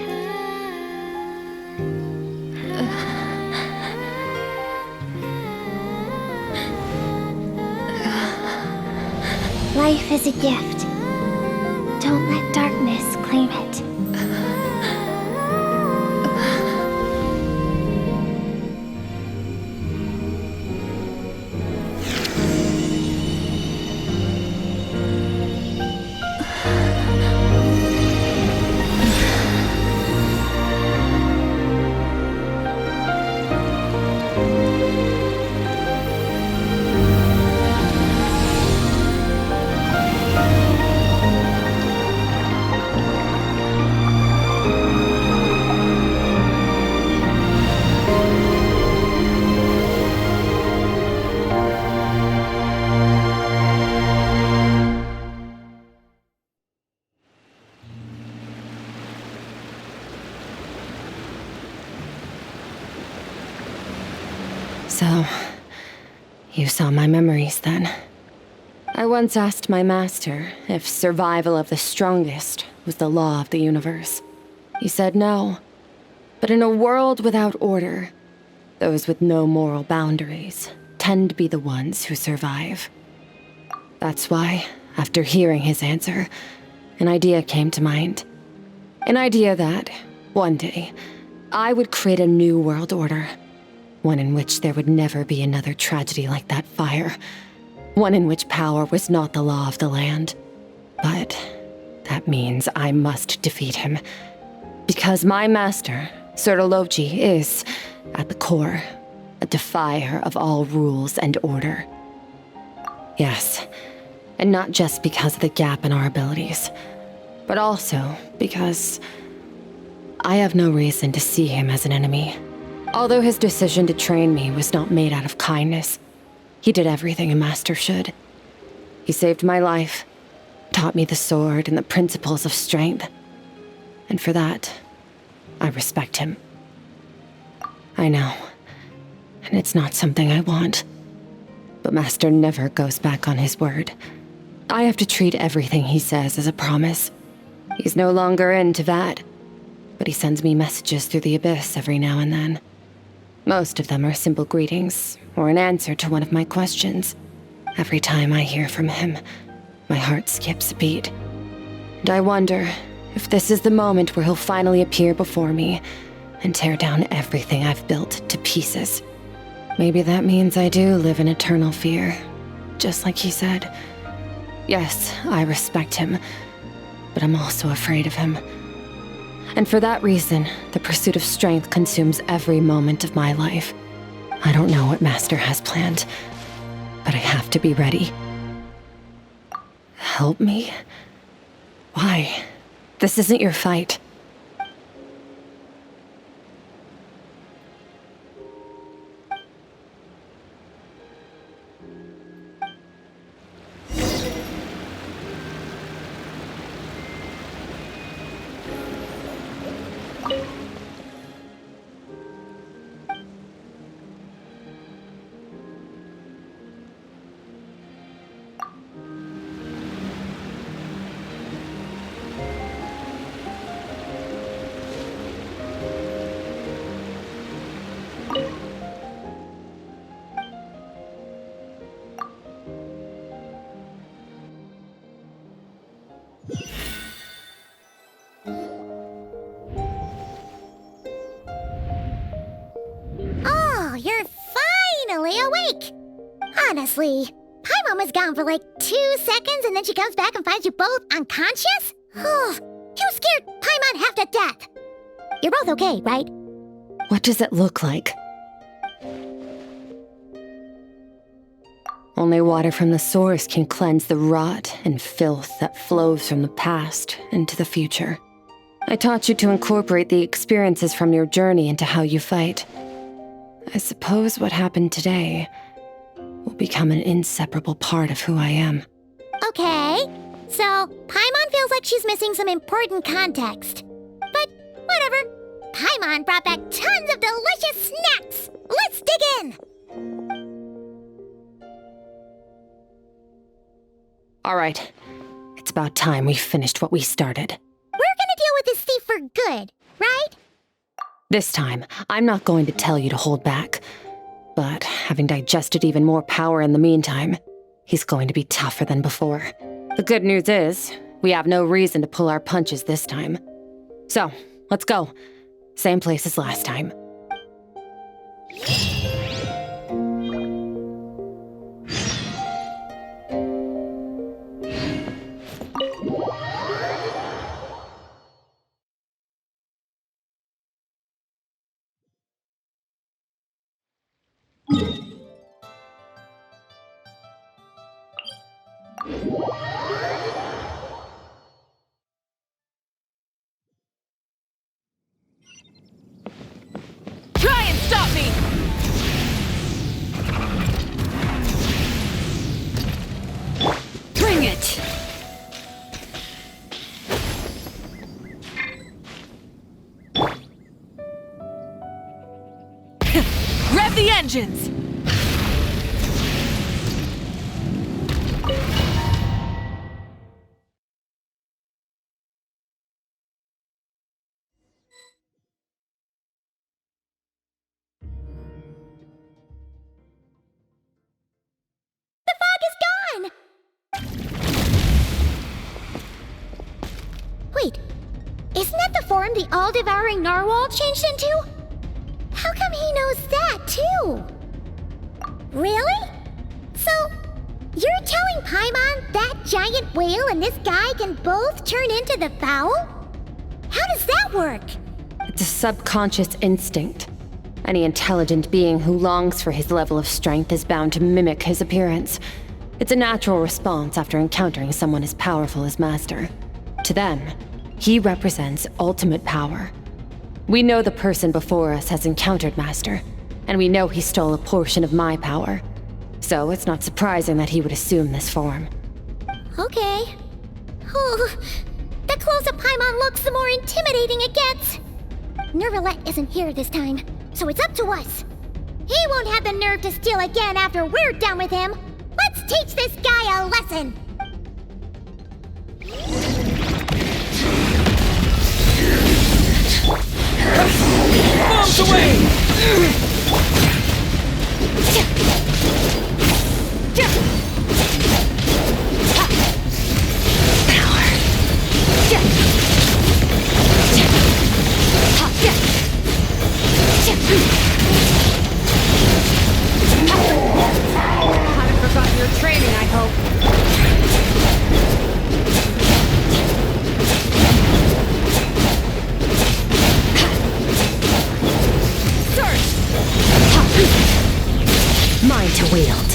Life is a gift. Don't let darkness claim it. You saw my memories then. I once asked my master if survival of the strongest was the law of the universe. He said no. But in a world without order, those with no moral boundaries tend to be the ones who survive. That's why, after hearing his answer, an idea came to mind. An idea that, one day, I would create a new world order. One in which there would never be another tragedy like that fire. One in which power was not the law of the land. But that means I must defeat him. Because my master, Sertologi, is, at the core, a defier of all rules and order. Yes, and not just because of the gap in our abilities, but also because I have no reason to see him as an enemy. Although his decision to train me was not made out of kindness, he did everything a master should. He saved my life, taught me the sword and the principles of strength. And for that, I respect him. I know, and it's not something I want. But Master never goes back on his word. I have to treat everything he says as a promise. He's no longer into that, but he sends me messages through the abyss every now and then. Most of them are simple greetings, or an answer to one of my questions. Every time I hear from him, my heart skips a beat. And I wonder if this is the moment where he'll finally appear before me and tear down everything I've built to pieces. Maybe that means I do live in eternal fear, just like he said. Yes, I respect him, but I'm also afraid of him. And for that reason, the pursuit of strength consumes every moment of my life. I don't know what Master has planned, but I have to be ready. Help me? Why? This isn't your fight. Oh, you're finally awake! Honestly, Paimon was gone for like 2 seconds and then she comes back and finds you both unconscious? You scared Paimon half to death! You're both okay, right? What does it look like? Only water from the source can cleanse the rot and filth that flows from the past into the future. I taught you to incorporate the experiences from your journey into how you fight. I suppose what happened today will become an inseparable part of who I am. Okay, so Paimon feels like she's missing some important context. But whatever. Paimon brought back tons of delicious snacks! Let's dig in! All right, it's about time we finished what we started. We're gonna deal with this thief for good, right? This time, I'm not going to tell you to hold back. But having digested even more power in the meantime, he's going to be tougher than before. The good news is, we have no reason to pull our punches this time. So, let's go. Same place as last time. Try and stop me! Bring it! Rev the engines! form the all-devouring narwhal changed into? How come he knows that, too? Really? So, you're telling Paimon that giant whale and this guy can both turn into the fowl? How does that work? It's a subconscious instinct. Any intelligent being who longs for his level of strength is bound to mimic his appearance. It's a natural response after encountering someone as powerful as Master. To them, he represents ultimate power. We know the person before us has encountered Master, and we know he stole a portion of my power. So it's not surprising that he would assume this form. Okay. Oh, the closer Paimon looks, the more intimidating it gets. Nervalette isn't here this time, so it's up to us. He won't have the nerve to steal again after we're done with him. Let's teach this guy a lesson! Bombs away! Haven't forgotten your training, I hope. Mine to wield.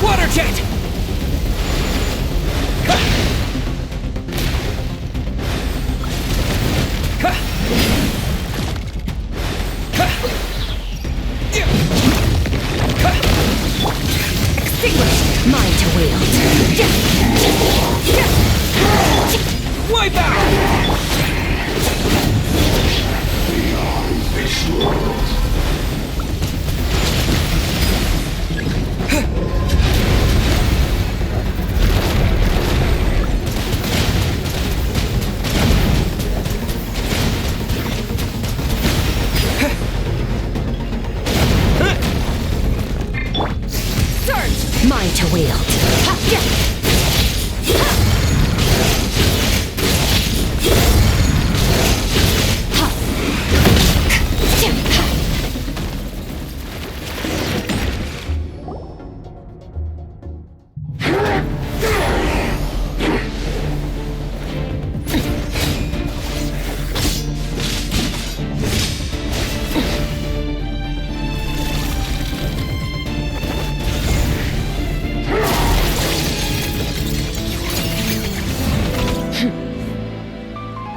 Water jet! Extinguish! Mine to wield. Wipe out! Beyond this world. Mine to wield.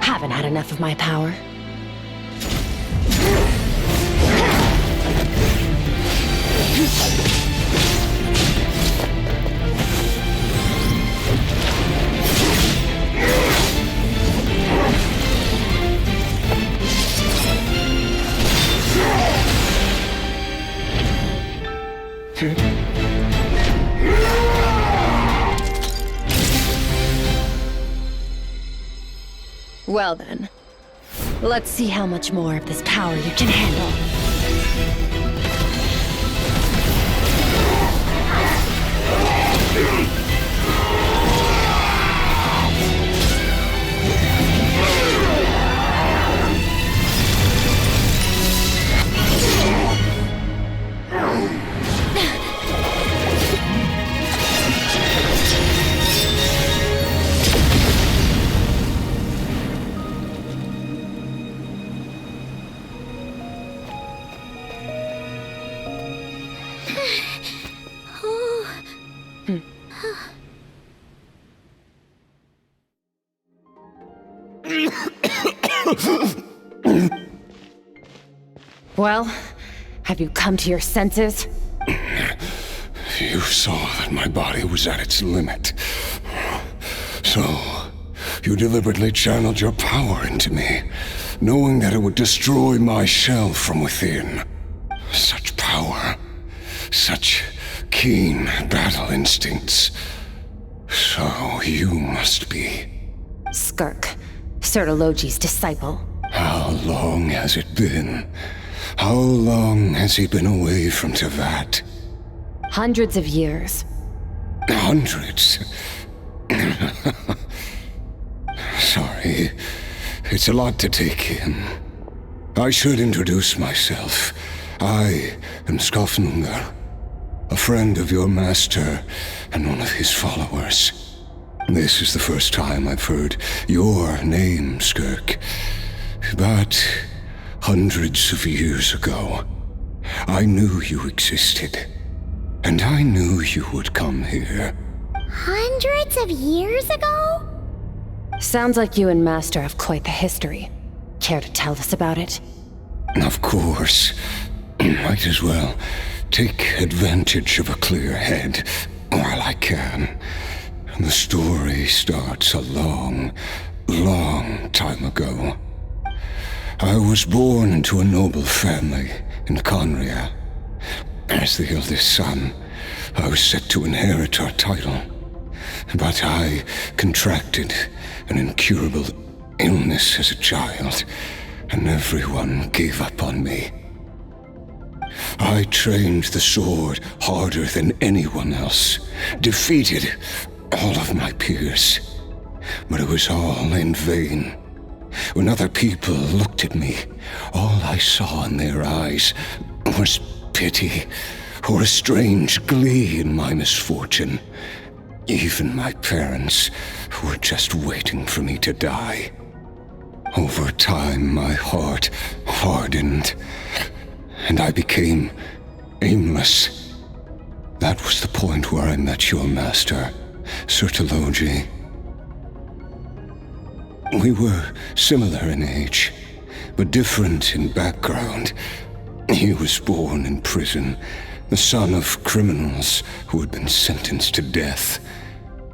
Haven't had enough of my power. Well then, let's see how much more of this power you can handle. Well, have you come to your senses? You saw that my body was at its limit. So, you deliberately channeled your power into me, knowing that it would destroy my shell from within. Such power, such keen battle instincts. So you must be. Skirk, Sertologi's disciple. How long has it been? How long has he been away from Tevat? Hundreds of years. Hundreds? Sorry, it's a lot to take in. I should introduce myself. I am Skofnungar, a friend of your master and one of his followers. This is the first time I've heard your name, Skirk. But hundreds of years ago, I knew you existed. And I knew you would come here. Hundreds of years ago? Sounds like you and Master have quite the history. Care to tell us about it? Of course. Might as well take advantage of a clear head while I can. The story starts a long, long time ago. I was born into a noble family in Conria. As the eldest son, I was set to inherit our title. But I contracted an incurable illness as a child, and everyone gave up on me. I trained the sword harder than anyone else, defeated all of my peers. But it was all in vain. When other people looked at me, all I saw in their eyes was pity or a strange glee in my misfortune. Even my parents were just waiting for me to die. Over time, my heart hardened, and I became aimless. That was the point where I met your master, Sertologi. We were similar in age, but different in background. He was born in prison, the son of criminals who had been sentenced to death.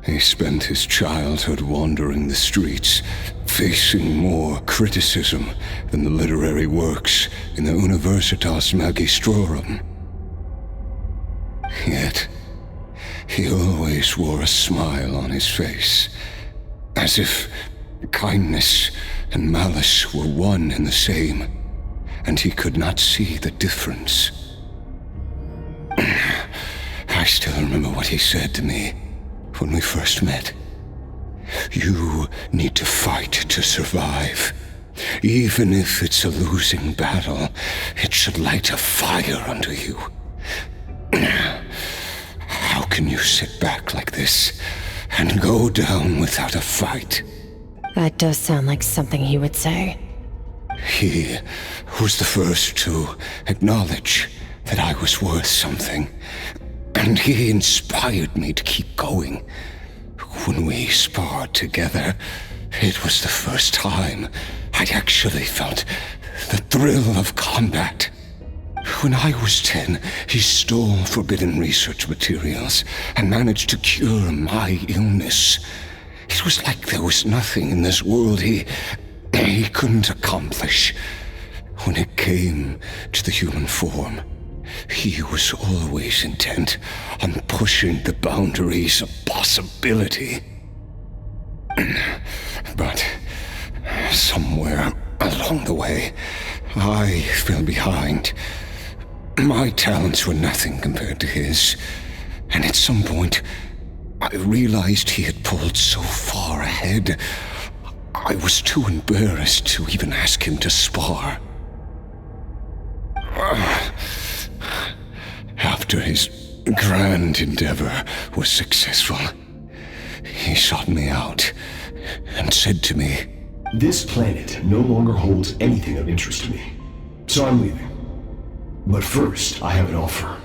He spent his childhood wandering the streets, facing more criticism than the literary works in the Universitas Magistrorum. Yet, he always wore a smile on his face, as if kindness and malice were one and the same, and he could not see the difference. I still remember what he said to me when we first met. You need to fight to survive. Even if it's a losing battle, it should light a fire under you. How can you sit back like this and go down without a fight? That does sound like something he would say. He was the first to acknowledge that I was worth something, and he inspired me to keep going. When we sparred together, it was the first time I'd actually felt the thrill of combat. When I was 10, he stole forbidden research materials and managed to cure my illness. It was like there was nothing in this world he couldn't accomplish. When it came to the human form, he was always intent on pushing the boundaries of possibility. But somewhere along the way, I fell behind. My talents were nothing compared to his, and at some point, I realized he had pulled so far ahead, I was too embarrassed to even ask him to spar. After his grand endeavor was successful, he sought me out and said to me, "This planet no longer holds anything of interest to me, so I'm leaving. But first, I have an offer.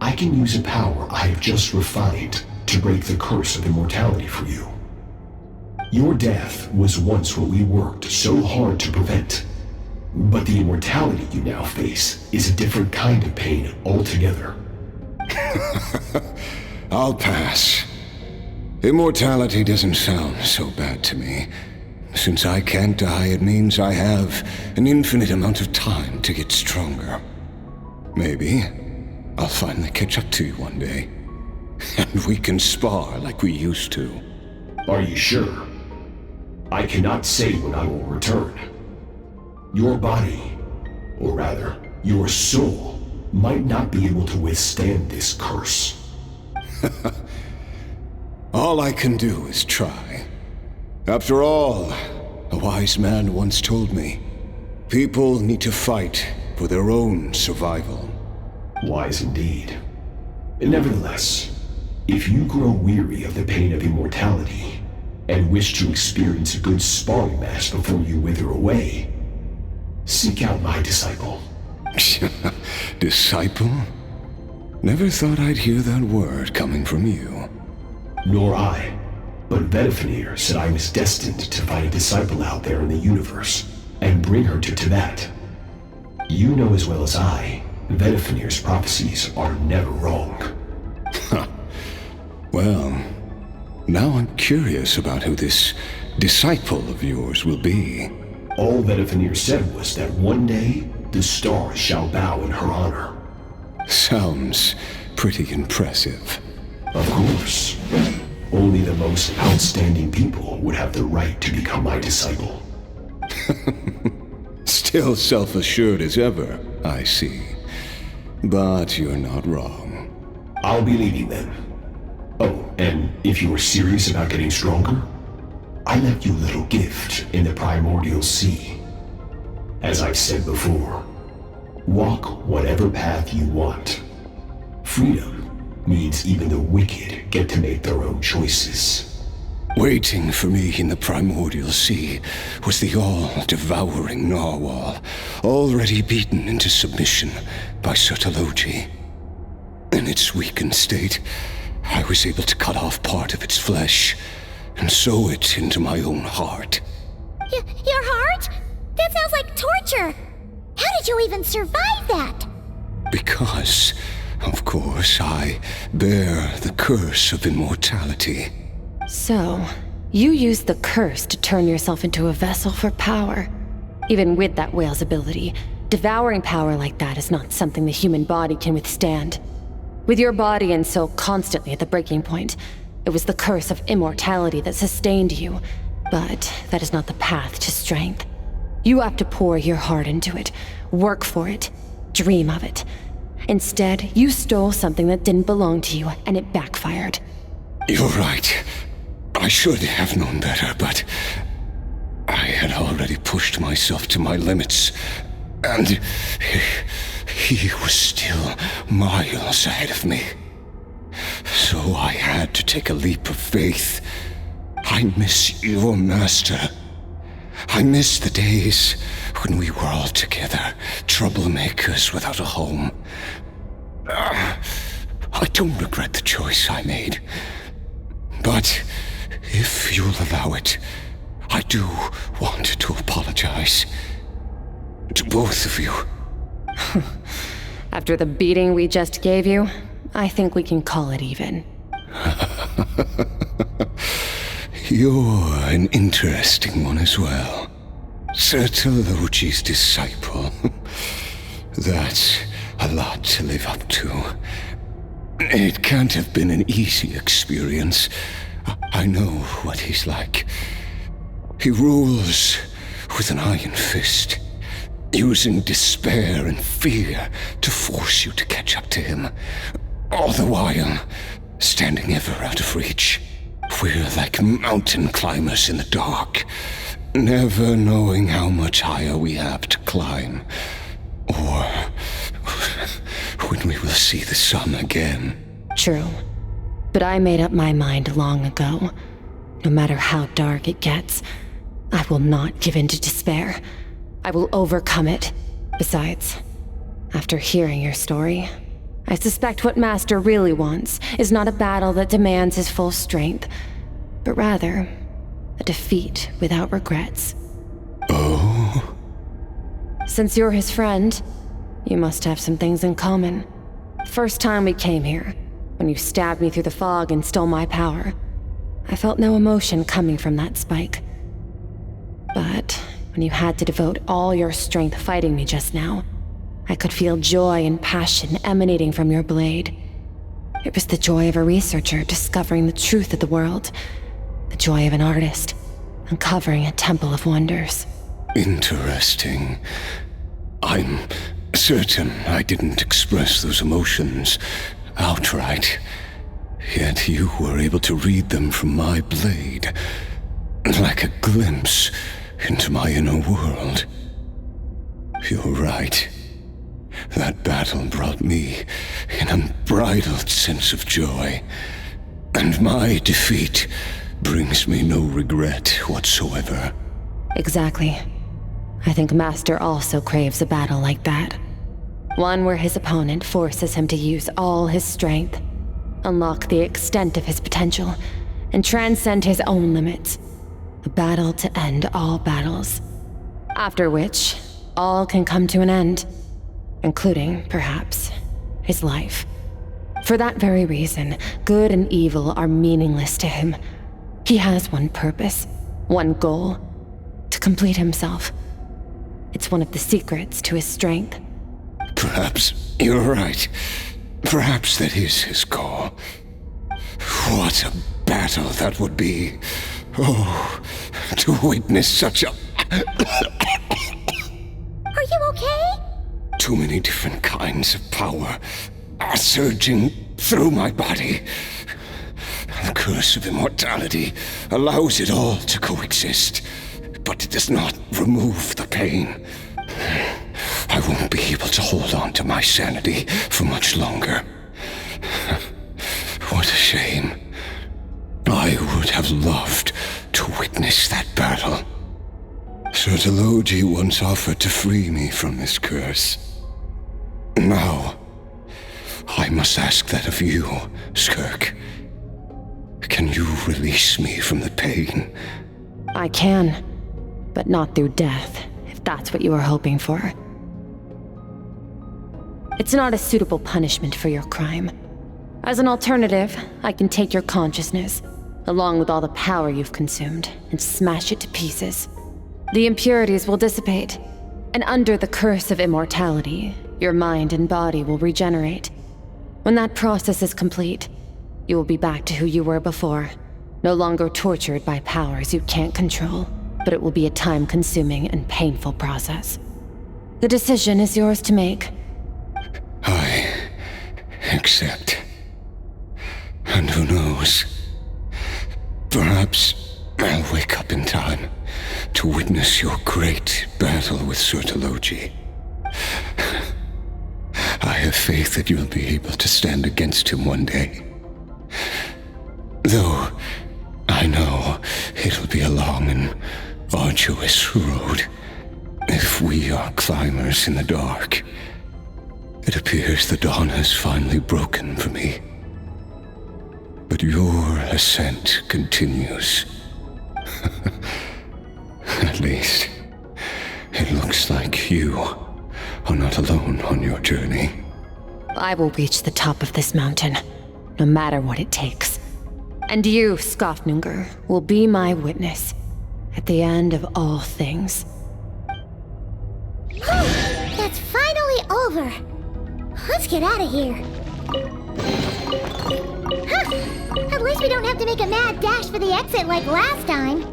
I can use a power I have just refined to break the curse of immortality for you. Your death was once what we worked so hard to prevent. But the immortality you now face is a different kind of pain altogether." I'll pass. Immortality doesn't sound so bad to me. Since I can't die, it means I have an infinite amount of time to get stronger. Maybe I'll finally catch up to you one day. And we can spar like we used to. Are you sure? I cannot say when I will return. Your body, or rather, your soul, might not be able to withstand this curse. All I can do is try. After all, a wise man once told me, people need to fight for their own survival. Wise indeed. Nevertheless, if you grow weary of the pain of immortality, and wish to experience a good sparring match before you wither away, seek out my disciple. Disciple? Never thought I'd hear that word coming from you. Nor I. But Vedifenir said I was destined to find a disciple out there in the universe, and bring her to Tibet. You know as well as I, Vedifenir's prophecies are never wrong. Well, now I'm curious about who this disciple of yours will be. All Vedifenir said was that one day, the stars shall bow in her honor. Sounds pretty impressive. Of course. Only the most outstanding people would have the right to become my disciple. Still self-assured as ever, I see. But you're not wrong. I'll be leaving then. Oh, and if you are serious about getting stronger, I left you a little gift in the primordial sea. As I've said before, walk whatever path you want. Freedom means even the wicked get to make their own choices. Waiting for me in the primordial sea was the all-devouring narwhal, already beaten into submission by Sertologi. In its weakened state, I was able to cut off part of its flesh and sew it into my own heart. Your heart? That sounds like torture! How did you even survive that? Because, of course, I bear the curse of immortality. So, you used the curse to turn yourself into a vessel for power. Even with that whale's ability, devouring power like that is not something the human body can withstand. With your body and soul constantly at the breaking point, it was the curse of immortality that sustained you. But that is not the path to strength. You have to pour your heart into it, work for it, dream of it. Instead, you stole something that didn't belong to you, and it backfired. You're right. I should have known better, but I had already pushed myself to my limits, and he was still miles ahead of me. So I had to take a leap of faith. I miss your master. I miss the days when we were all together, troublemakers without a home. I don't regret the choice I made. But if you'll allow it, I do want to apologize. To both of you. After the beating we just gave you, I think we can call it even. You're an interesting one as well. Sertologi's disciple. That's a lot to live up to. It can't have been an easy experience. I know what he's like. He rules with an iron fist, using despair and fear to force you to catch up to him, all the while standing ever out of reach. We're like mountain climbers in the dark, never knowing how much higher we have to climb, or when we will see the sun again. True. But I made up my mind long ago. No matter how dark it gets, I will not give in to despair. I will overcome it. Besides, after hearing your story, I suspect what Master really wants is not a battle that demands his full strength, but rather a defeat without regrets. Oh? Since you're his friend, you must have some things in common. First time we came here, when you stabbed me through the fog and stole my power, I felt no emotion coming from that spike. But when you had to devote all your strength fighting me just now, I could feel joy and passion emanating from your blade. It was the joy of a researcher discovering the truth of the world, the joy of an artist uncovering a temple of wonders. Interesting. I'm certain I didn't express those emotions outright. Yet you were able to read them from my blade, like a glimpse into my inner world. You're right. That battle brought me an unbridled sense of joy, and my defeat brings me no regret whatsoever. Exactly. I think Master also craves a battle like that. One where his opponent forces him to use all his strength, unlock the extent of his potential, and transcend his own limits. A battle to end all battles. After which, all can come to an end, including, perhaps, his life. For that very reason, good and evil are meaningless to him. He has one purpose, one goal: to complete himself. It's one of the secrets to his strength. Perhaps you're right. Perhaps that is his call. What a battle that would be. Oh, to witness such a... Are you okay? Too many different kinds of power are surging through my body. The curse of immortality allows it all to coexist, but it does not remove the pain. I won't be able to hold on to my sanity for much longer. What a shame. I would have loved to witness that battle. Sertologi once offered to free me from this curse. Now, I must ask that of you, Skirk. Can you release me from the pain? I can, but not through death, if that's what you were hoping for. It's not a suitable punishment for your crime. As an alternative, I can take your consciousness, along with all the power you've consumed, and smash it to pieces. The impurities will dissipate, and under the curse of immortality, your mind and body will regenerate. When that process is complete, you will be back to who you were before, no longer tortured by powers you can't control, but it will be a time-consuming and painful process. The decision is yours to make. I accept. And who knows? Perhaps I'll wake up in time to witness your great battle with Sertologi. I have faith that you'll be able to stand against him one day. Though I know it'll be a long and arduous road if we are climbers in the dark. It appears the dawn has finally broken for me. But your ascent continues. At least, it looks like you are not alone on your journey. I will reach the top of this mountain, no matter what it takes. And you, Skofnunger, will be my witness at the end of all things. That's finally over. Let's get out of here. Huh. At least we don't have to make a mad dash for the exit like last time.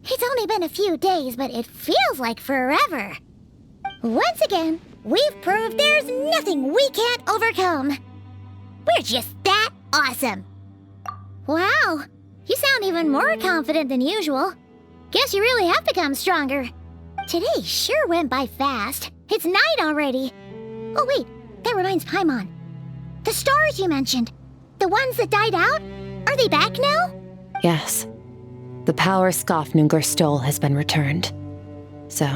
It's only been a few days, but it feels like forever. Once again, we've proved there's nothing we can't overcome. We're just that awesome. Wow, you sound even more confident than usual. Guess you really have become stronger. Today sure went by fast. It's night already. Oh wait, that reminds Paimon. The stars you mentioned, the ones that died out, are they back now? Yes. The power Skofnunger stole has been returned. So,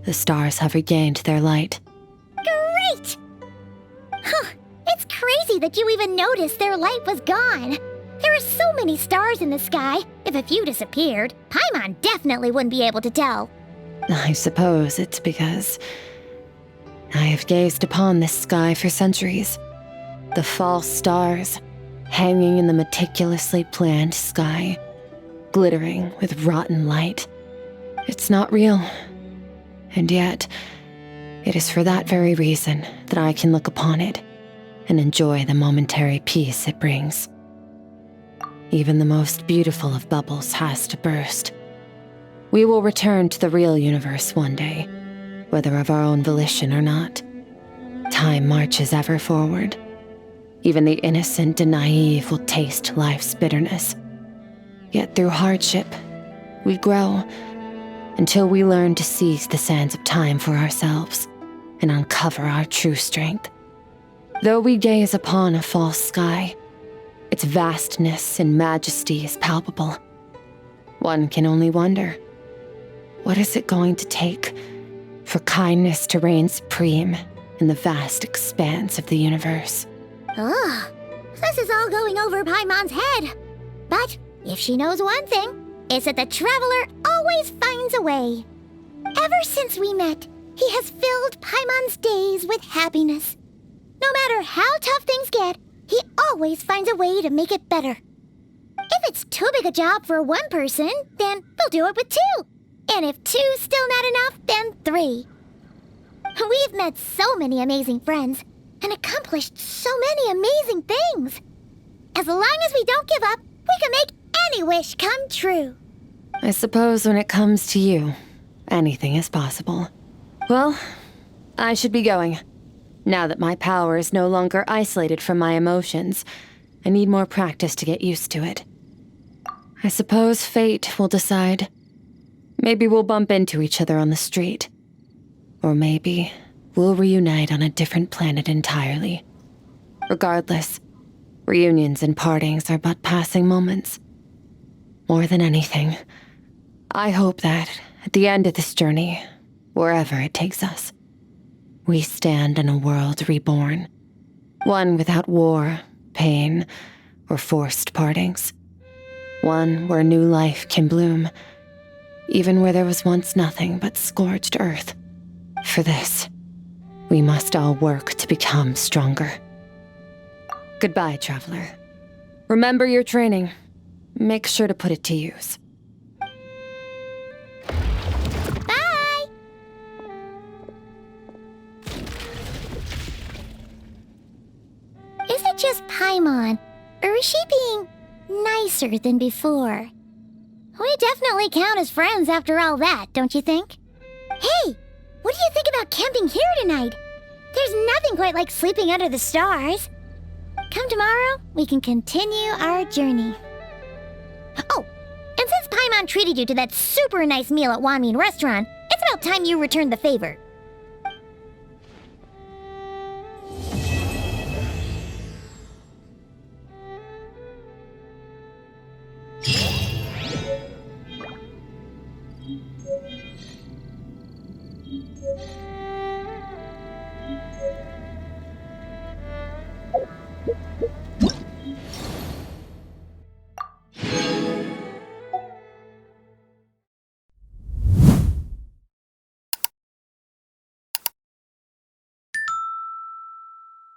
the stars have regained their light. Great! Huh, it's crazy crazy that you even noticed their light was gone. There are so many stars in the sky. If a few disappeared, Paimon definitely wouldn't be able to tell. I suppose it's because I have gazed upon this sky for centuries. The false stars, hanging in the meticulously planned sky, glittering with rotten light. It's not real. And yet, it is for that very reason that I can look upon it and enjoy the momentary peace it brings. Even the most beautiful of bubbles has to burst. We will return to the real universe one day, whether of our own volition or not. Time marches ever forward. Even the innocent and naive will taste life's bitterness. Yet through hardship, we grow until we learn to seize the sands of time for ourselves and uncover our true strength. Though we gaze upon a false sky, its vastness and majesty is palpable. One can only wonder, what is it going to take for kindness to reign supreme in the vast expanse of the universe? Ugh, this is all going over Paimon's head. But if she knows one thing, it's that the traveler always finds a way. Ever since we met, he has filled Paimon's days with happiness. No matter how tough things get, he always finds a way to make it better. If it's too big a job for one person, then we'll do it with two. And if two's still not enough, then three. We've met so many amazing friends and accomplished so many amazing things. As long as we don't give up, we can make any wish come true. I suppose when it comes to you, anything is possible. Well, I should be going. Now that my power is no longer isolated from my emotions, I need more practice to get used to it. I suppose fate will decide. Maybe we'll bump into each other on the street. Or maybe we'll reunite on a different planet entirely. Regardless, reunions and partings are but passing moments. More than anything, I hope that at the end of this journey, wherever it takes us, we stand in a world reborn. One without war, pain, or forced partings. One where new life can bloom, even where there was once nothing but scorched earth. For this, we must all work to become stronger. Goodbye, traveler. Remember your training. Make sure to put it to use. Bye! Is it just Paimon, or is she being nicer than before? We definitely count as friends after all that, don't you think? Hey, what do you think about camping here tonight? There's nothing quite like sleeping under the stars. Come tomorrow, we can continue our journey. Oh, and since Paimon treated you to that super nice meal at Wanmin Restaurant, it's about time you returned the favor.